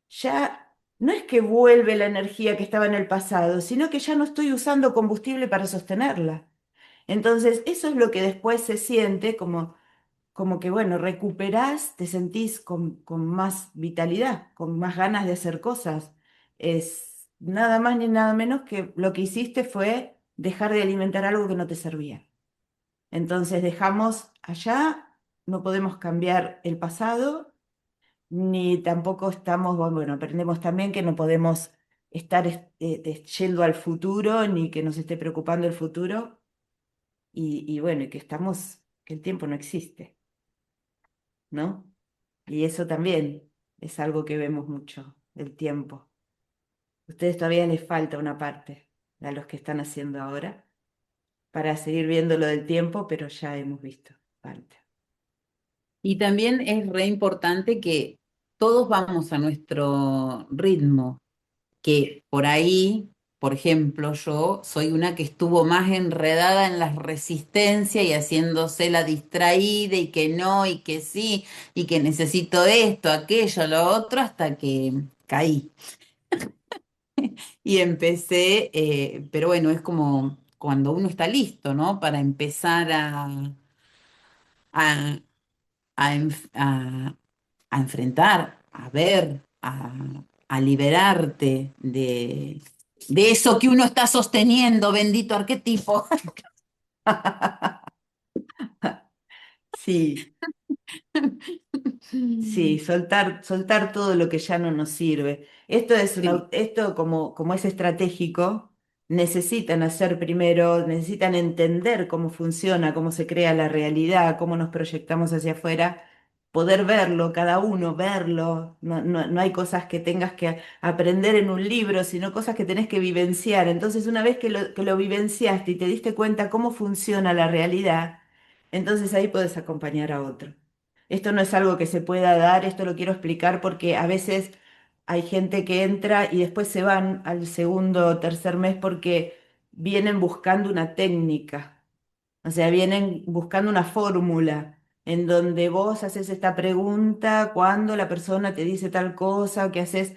ya no es que vuelve la energía que estaba en el pasado, sino que ya no estoy usando combustible para sostenerla. Entonces, eso es lo que después se siente como que, bueno, recuperás, te sentís con más vitalidad, con más ganas de hacer cosas. Es nada más ni nada menos que lo que hiciste fue dejar de alimentar algo que no te servía. Entonces dejamos allá, no podemos cambiar el pasado, ni tampoco estamos, bueno, aprendemos también que no podemos estar yendo al futuro, ni que nos esté preocupando el futuro, y bueno, y que el tiempo no existe, ¿no? Y eso también es algo que vemos mucho, el tiempo. Ustedes todavía les falta una parte a los que están haciendo ahora para seguir viendo lo del tiempo, pero ya hemos visto parte. Y también es re importante que todos vamos a nuestro ritmo, que por ahí, por ejemplo, yo soy una que estuvo más enredada en las resistencias y haciéndose la distraída y que no y que sí y que necesito esto, aquello, lo otro, hasta que caí y empecé, pero bueno, es como cuando uno está listo, ¿no? Para empezar a, a enfrentar, a ver, a liberarte de eso que uno está sosteniendo, bendito arquetipo. Sí, sí, soltar todo lo que ya no nos sirve. Sí, Esto como es estratégico, necesitan hacer primero, necesitan entender cómo funciona, cómo se crea la realidad, cómo nos proyectamos hacia afuera, poder verlo, cada uno verlo. No hay cosas que tengas que aprender en un libro, sino cosas que tenés que vivenciar. Entonces, una vez que lo vivenciaste y te diste cuenta cómo funciona la realidad, entonces ahí puedes acompañar a otro. Esto no es algo que se pueda dar, esto lo quiero explicar porque a veces hay gente que entra y después se van al segundo o tercer mes porque vienen buscando una técnica. O sea, vienen buscando una fórmula en donde vos haces esta pregunta cuando la persona te dice tal cosa, o que haces.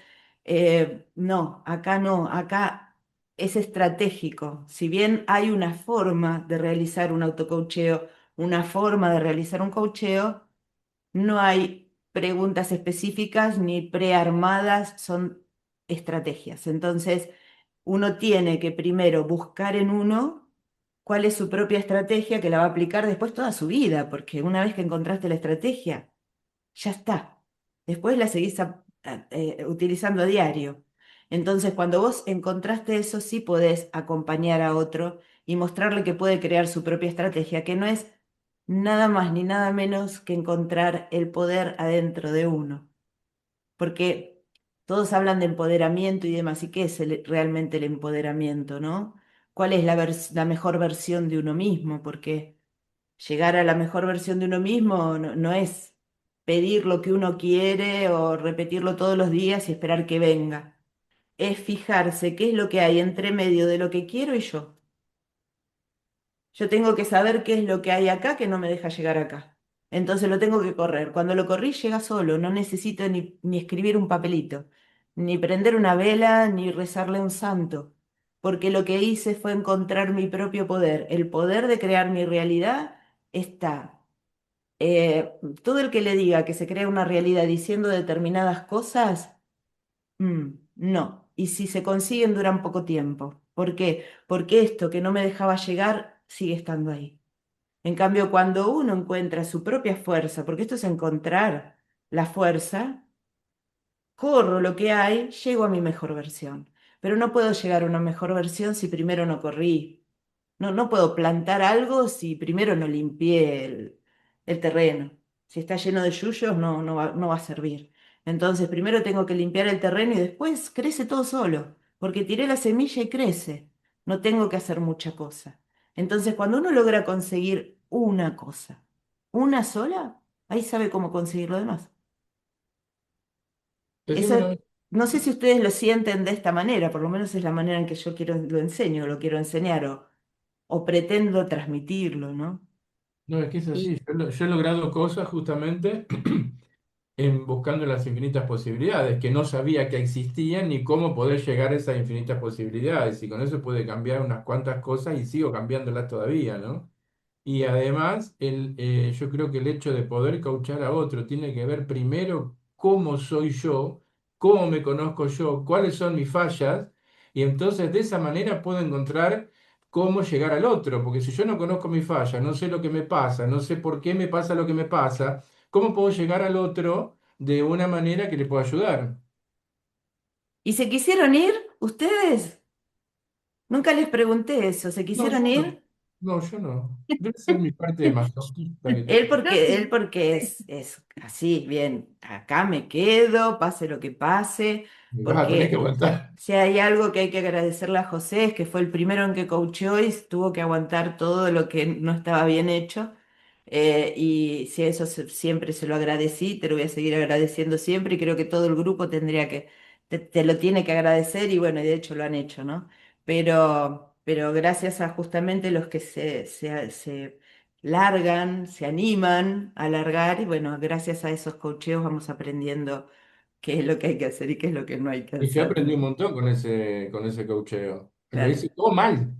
No, acá no, acá es estratégico. Si bien hay una forma de realizar un autocoacheo, una forma de realizar un coacheo, no hay preguntas específicas ni prearmadas, son estrategias. Entonces, uno tiene que primero buscar en uno cuál es su propia estrategia que la va a aplicar después toda su vida, porque una vez que encontraste la estrategia, ya está. Después la seguís utilizando a diario. Entonces, cuando vos encontraste eso, sí podés acompañar a otro y mostrarle que puede crear su propia estrategia, que no es nada más ni nada menos que encontrar el poder adentro de uno. Porque todos hablan de empoderamiento y demás, ¿y qué es realmente el empoderamiento, no? ¿Cuál es la mejor versión de uno mismo? Porque llegar a la mejor versión de uno mismo no es pedir lo que uno quiere o repetirlo todos los días y esperar que venga. Es fijarse qué es lo que hay entre medio de lo que quiero y yo. Yo tengo que saber qué es lo que hay acá que no me deja llegar acá. Entonces lo tengo que correr. Cuando lo corrí llega solo, no necesito ni escribir un papelito, ni prender una vela, ni rezarle a un santo, porque lo que hice fue encontrar mi propio poder. El poder de crear mi realidad está. Todo el que le diga que se crea una realidad diciendo determinadas cosas, no. Y si se consiguen duran poco tiempo. ¿Por qué? Porque esto que no me dejaba llegar sigue estando ahí. En cambio, cuando uno encuentra su propia fuerza, porque esto es encontrar la fuerza, corro lo que hay, llego a mi mejor versión. Pero no puedo llegar a una mejor versión si primero no corrí. No puedo plantar algo si primero no limpié el terreno. Si está lleno de yuyos, no va a servir. Entonces, primero tengo que limpiar el terreno y después crece todo solo, porque tiré la semilla y crece. No tengo que hacer mucha cosa. Entonces, cuando uno logra conseguir una cosa, una sola, ahí sabe cómo conseguir lo demás. Eso, Decímelo. no sé si ustedes lo sienten de esta manera, por lo menos es la manera en que yo lo enseño, lo quiero enseñar o pretendo transmitirlo, ¿no? No, es que es Y, así. Yo he logrado cosas justamente en buscando las infinitas posibilidades, que no sabía que existían ni cómo poder llegar a esas infinitas posibilidades. Y con eso pude cambiar unas cuantas cosas y sigo cambiándolas todavía, ¿no? Y además, yo creo que el hecho de poder coachar a otro tiene que ver primero cómo soy yo, cómo me conozco yo, cuáles son mis fallas, y entonces de esa manera puedo encontrar cómo llegar al otro, porque si yo no conozco mis fallas, no sé lo que me pasa, no sé por qué me pasa lo que me pasa, ¿cómo puedo llegar al otro de una manera que le pueda ayudar? ¿Y se quisieron ir ustedes? Nunca les pregunté eso, ¿se No, quisieron yo no. ir? No, yo no. Debe ser mi parte de masoquista que Él tengo. porque, él porque es así, bien, acá me quedo, pase lo que pase, Me vas a tener que porque aguantar. si hay algo que hay que agradecerle a José es que fue el primero en que coacheó y tuvo que aguantar todo lo que no estaba bien hecho. Y si eso siempre se lo agradecí, te lo voy a seguir agradeciendo siempre y creo que todo el grupo te lo tiene que agradecer y bueno, y de hecho lo han hecho, ¿no? Pero gracias a justamente los que se largan, se animan a largar y bueno, gracias a esos coacheos vamos aprendiendo qué es lo que hay que hacer y qué es lo que no hay que Y que hacer, aprendí un ¿no? montón con ese coacheo. Lo Claro. hice todo mal.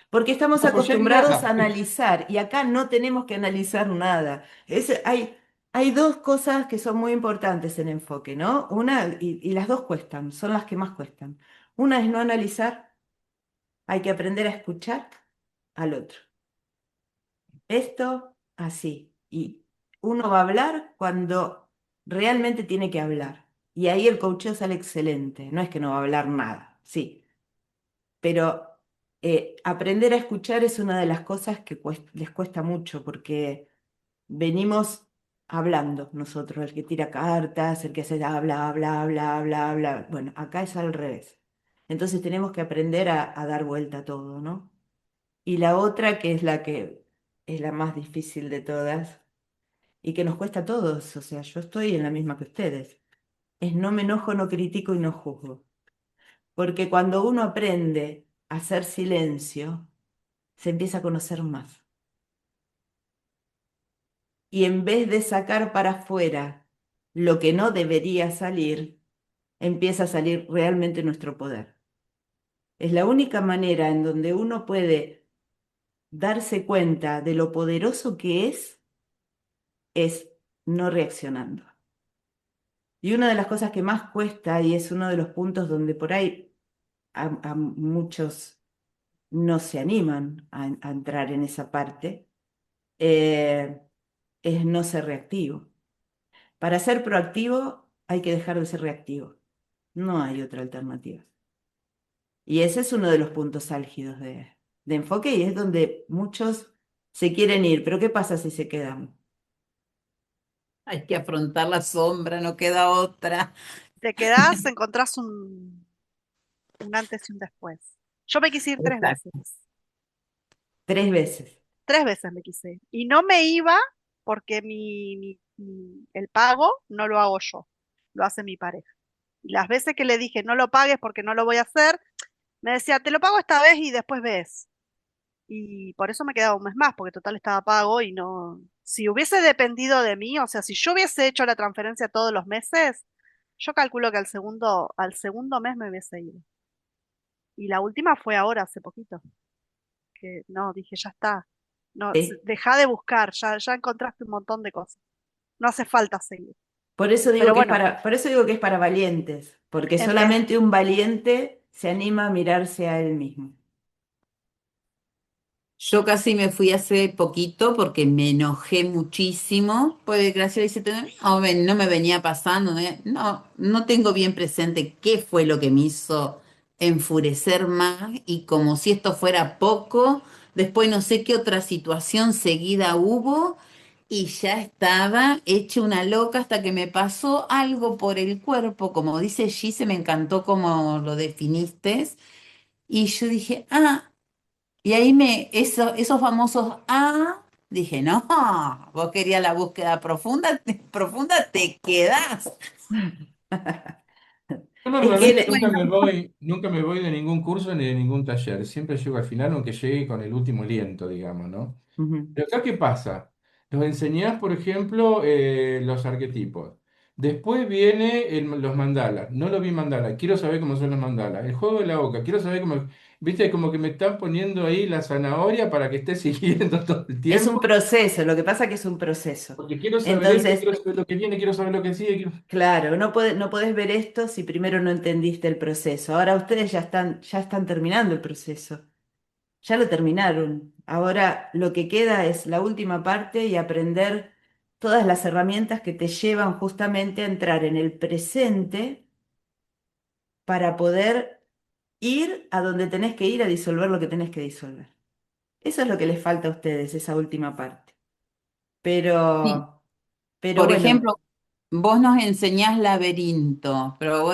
Porque estamos No apoyé en acostumbrados a nada. analizar y acá no tenemos que analizar nada. Hay dos cosas que son muy importantes en enfoque, ¿no? Una, y las dos cuestan, son las que más cuestan. Una es no analizar, hay que aprender a escuchar al otro. Esto así. Y uno va a hablar cuando realmente tiene que hablar. Y ahí el coacheo sale excelente. No es que no va a hablar nada, sí. Pero aprender a escuchar es una de las cosas que les cuesta mucho porque venimos hablando nosotros, el que tira cartas, el que hace habla, habla, habla, habla, habla. Bueno, acá es al revés. Entonces tenemos que aprender a dar vuelta a todo, ¿no? Y la otra, que es la que es la más difícil de todas y que nos cuesta a todos, o sea, yo estoy en la misma que ustedes. es no me enojo, no critico y no juzgo. Porque cuando uno aprende a hacer silencio, se empieza a conocer más. Y en vez de sacar para afuera lo que no debería salir, empieza a salir realmente nuestro poder. Es la única manera en donde uno puede darse cuenta de lo poderoso que es no reaccionando. Y una de las cosas que más cuesta, y es uno de los puntos donde por ahí a muchos no se animan a entrar en esa parte, eh, es no ser reactivo. Para ser proactivo hay que dejar de ser reactivo. No hay otra alternativa. Y ese es uno de los puntos álgidos de enfoque y es donde muchos se quieren ir. Pero ¿qué pasa si se quedan? Hay que afrontar la sombra, no queda otra. Te quedás, encontrás un antes y un después. Yo me quise ir tres veces. Exacto. 3 veces. 3 veces me quise ir. Y no me iba porque el pago no lo hago yo, lo hace mi pareja. Y las veces que le dije no lo pagues porque no lo voy a hacer, me decía, te lo pago esta vez y después ves. Y por eso me quedaba un mes más, porque total estaba pago y no. Si hubiese dependido de mí, o sea, si yo hubiese hecho la transferencia todos los meses, yo calculo que al segundo mes me hubiese ido. Y la última fue ahora, hace poquito, que no, dije, ya está. No, ¿Sí? deja de buscar, ya encontraste un montón de cosas. No hace falta seguir. Por eso digo Pero que es bueno, para, por eso digo que es para valientes, porque empe- solamente un valiente se anima a mirarse a él mismo. Yo casi me fui hace poquito porque me enojé muchísimo. Pues Graciela dice, no me venía pasando, no tengo bien presente qué fue lo que me hizo enfurecer más y como si esto fuera poco, después no sé qué otra situación seguida hubo y ya estaba hecha una loca hasta que me pasó algo por el cuerpo, como dice Gise, me encantó como lo definiste. Y yo dije, y ahí esos famosos dije, no, vos querías la búsqueda profunda, profunda te quedás. Yo Es normalmente que, nunca me voy de ningún curso ni de ningún taller. Siempre llego al final, aunque llegue con el último aliento, digamos, ¿no? ujú, Pero acá, ¿qué pasa? Los enseñás, por ejemplo, los arquetipos. Después viene los mandalas. No lo vi mandala. Quiero saber cómo son los mandalas. El juego de la boca. Quiero saber cómo. Viste, como que me están poniendo ahí la zanahoria para que esté siguiendo todo el es un tiempo. proceso, lo que pasa que es un proceso. Porque quiero saber esto, Entonces, quiero saber lo que viene, quiero saber lo que sigue. claro, no podés ver esto si primero no entendiste el proceso. Ahora ustedes ya están terminando el proceso. Ya lo terminaron. Ahora lo que queda es la última parte y aprender todas las herramientas que te llevan justamente a entrar en el presente para poder ir a donde tenés que ir a disolver lo que tenés que disolver. Eso es lo que les falta a ustedes, esa última parte. Sí. Pero, pero Por bueno, ejemplo, vos nos enseñás laberinto, pero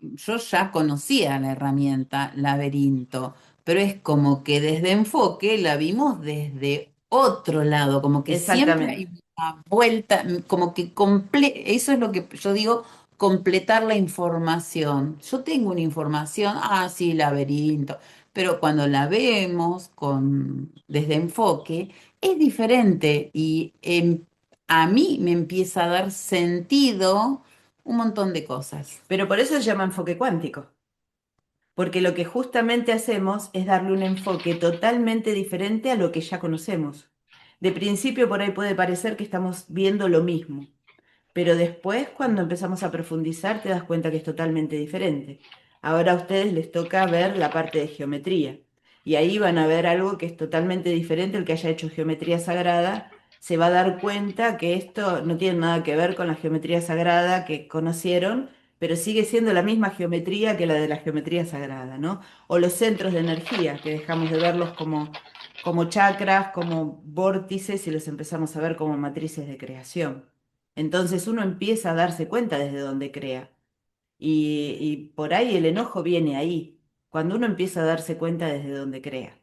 yo ya conocía la herramienta laberinto, pero es como que desde enfoque la vimos desde otro lado, como que siempre exactamente. hay una vuelta, como que eso es lo que yo digo, completar la información. Yo tengo una información, sí, laberinto, pero cuando la vemos desde enfoque, es diferente y a mí me empieza a dar sentido un montón de cosas. Pero por eso se llama enfoque cuántico. Porque lo que justamente hacemos es darle un enfoque totalmente diferente a lo que ya conocemos. De principio por ahí puede parecer que estamos viendo lo mismo, pero después cuando empezamos a profundizar te das cuenta que es totalmente diferente. Ahora a ustedes les toca ver la parte de geometría y ahí van a ver algo que es totalmente diferente. El que haya hecho geometría sagrada se va a dar cuenta que esto no tiene nada que ver con la geometría sagrada que conocieron, pero sigue siendo la misma geometría que la de la geometría sagrada, ¿no? O los centros de energía, que dejamos de verlos como chakras, como vórtices y los empezamos a ver como matrices de creación. Entonces uno empieza a darse cuenta desde dónde crea. Y por ahí el enojo viene ahí, cuando uno empieza a darse cuenta desde dónde crea.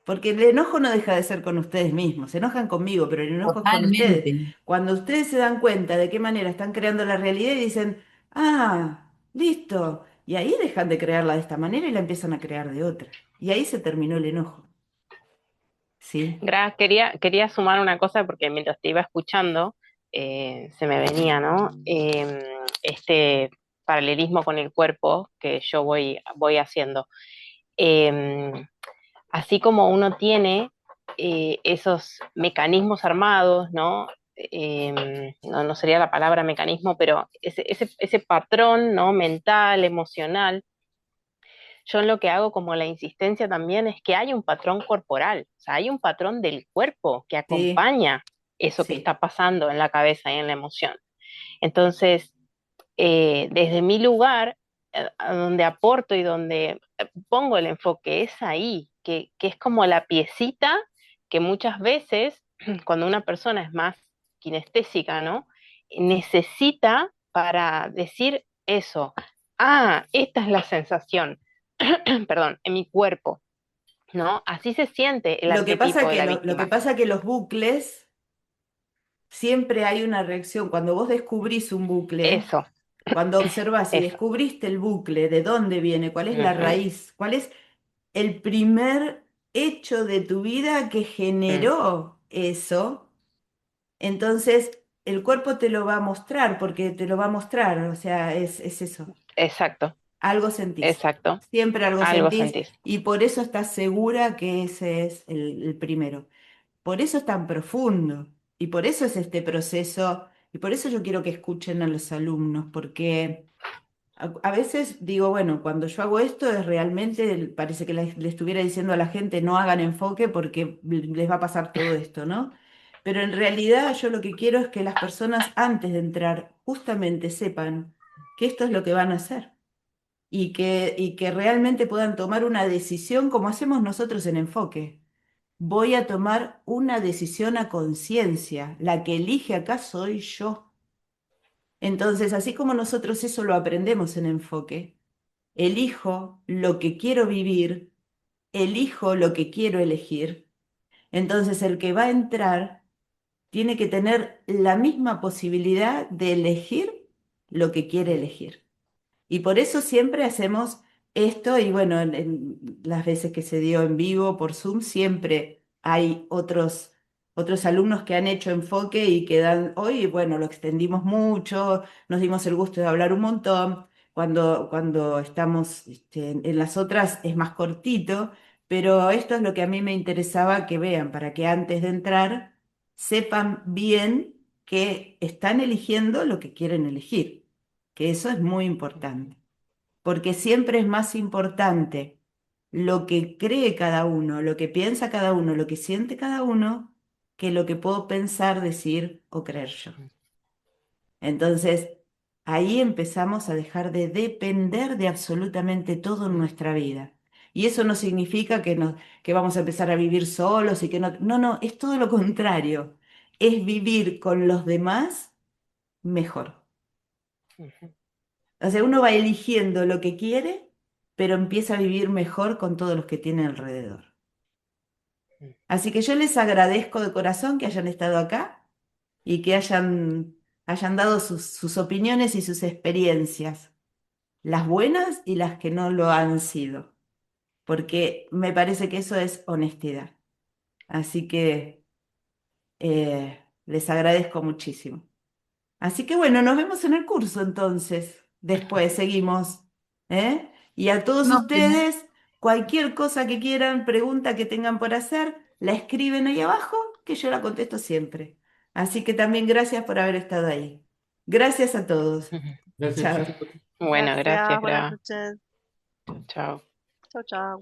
Porque el enojo no deja de ser con ustedes mismos, se enojan conmigo, pero el enojo es con ustedes. Totalmente. Cuando ustedes se dan cuenta de qué manera están creando la realidad y dicen, Listo. Y ahí dejan de crearla de esta manera y la empiezan a crear de otra. Y ahí se terminó el enojo. ¿Sí? Quería sumar una cosa porque mientras te iba escuchando, se me venía, ¿no? Este paralelismo con el cuerpo que yo voy haciendo. Em, Así como uno tiene esos mecanismos armados, ¿no? No sería la palabra mecanismo, pero ese patrón, ¿no? Mental, emocional. Yo lo que hago como la insistencia también es que hay un patrón corporal, o sea, hay un patrón del cuerpo que Sí, acompaña eso que sí. está pasando en la cabeza y en la emoción. Entonces, desde mi lugar, a donde aporto y donde pongo el enfoque es ahí, que es como la piecita que muchas veces, cuando una persona es más kinestésica, ¿no? Necesita para decir eso. Esta es la sensación, perdón, en mi cuerpo, ¿no? Así se siente el Lo que pasa arquetipo de que la lo que víctima. pasa que los bucles siempre hay una reacción. Cuando vos descubrís un bucle, Eso, cuando observás y eso. descubriste el bucle, de dónde viene, cuál es la Ujú, raíz, cuál es el primer hecho de tu vida que mm, generó eso, entonces el cuerpo te lo va a mostrar, porque te lo va a mostrar, o sea, es eso. exacto, Algo sentís, exacto. siempre algo Algo sentís, sentís. y por eso estás segura que ese es el primero. Por eso es tan profundo, y por eso es este proceso, y por eso yo quiero que escuchen a los alumnos, porque a veces digo, bueno, cuando yo hago esto es realmente, parece que le estuviera diciendo a la gente no hagan enfoque porque les va a pasar todo esto, ¿no? Pero en realidad yo lo que quiero es que las personas antes de entrar justamente sepan que esto es lo que van a hacer y que realmente puedan tomar una decisión como hacemos nosotros en enfoque. Voy a tomar una decisión a conciencia. La que elige acá soy yo. Entonces, así como nosotros eso lo aprendemos en enfoque, elijo lo que quiero vivir, elijo lo que quiero elegir. Entonces, el que va a entrar tiene que tener la misma posibilidad de elegir lo que quiere elegir. Y por eso siempre hacemos esto y bueno, en las veces que se dio en vivo por Zoom, siempre hay otros alumnos que han hecho enfoque y que dan, hoy, bueno, lo extendimos mucho, nos dimos el gusto de hablar un montón. Cuando estamos en las otras es más cortito, pero esto es lo que a mí me interesaba que vean, para que antes de entrar sepan bien que están eligiendo lo que quieren elegir, que eso es muy importante, porque siempre es más importante lo que cree cada uno, lo que piensa cada uno, lo que siente cada uno, que lo que puedo pensar, decir o creer yo. Entonces, ahí empezamos a dejar de depender de absolutamente todo en nuestra vida. Y eso no significa que vamos a empezar a vivir solos y que no, no, no, es todo lo contrario. Es vivir con los demás mejor. Ujú, O sea, uno va eligiendo lo que quiere, pero empieza a vivir mejor con todos los que tiene alrededor. ujú. Así que yo les agradezco de corazón que hayan estado acá y que hayan dado sus opiniones y sus experiencias, las buenas y las que no lo han sido, porque me parece que eso es honestidad. Así que les agradezco muchísimo. Así que bueno, nos vemos en el curso entonces. Después seguimos. ¿Eh? Y a todos Nos vemos. ustedes, cualquier cosa que quieran, pregunta que tengan por hacer, la escriben ahí abajo, que yo la contesto siempre. Así que también gracias por haber estado ahí. Gracias a todos. Ujú. Gracias, Chao. chicos. Bueno, Gracias, gracias, buenas Gra. noches. Chao. Chao, chao.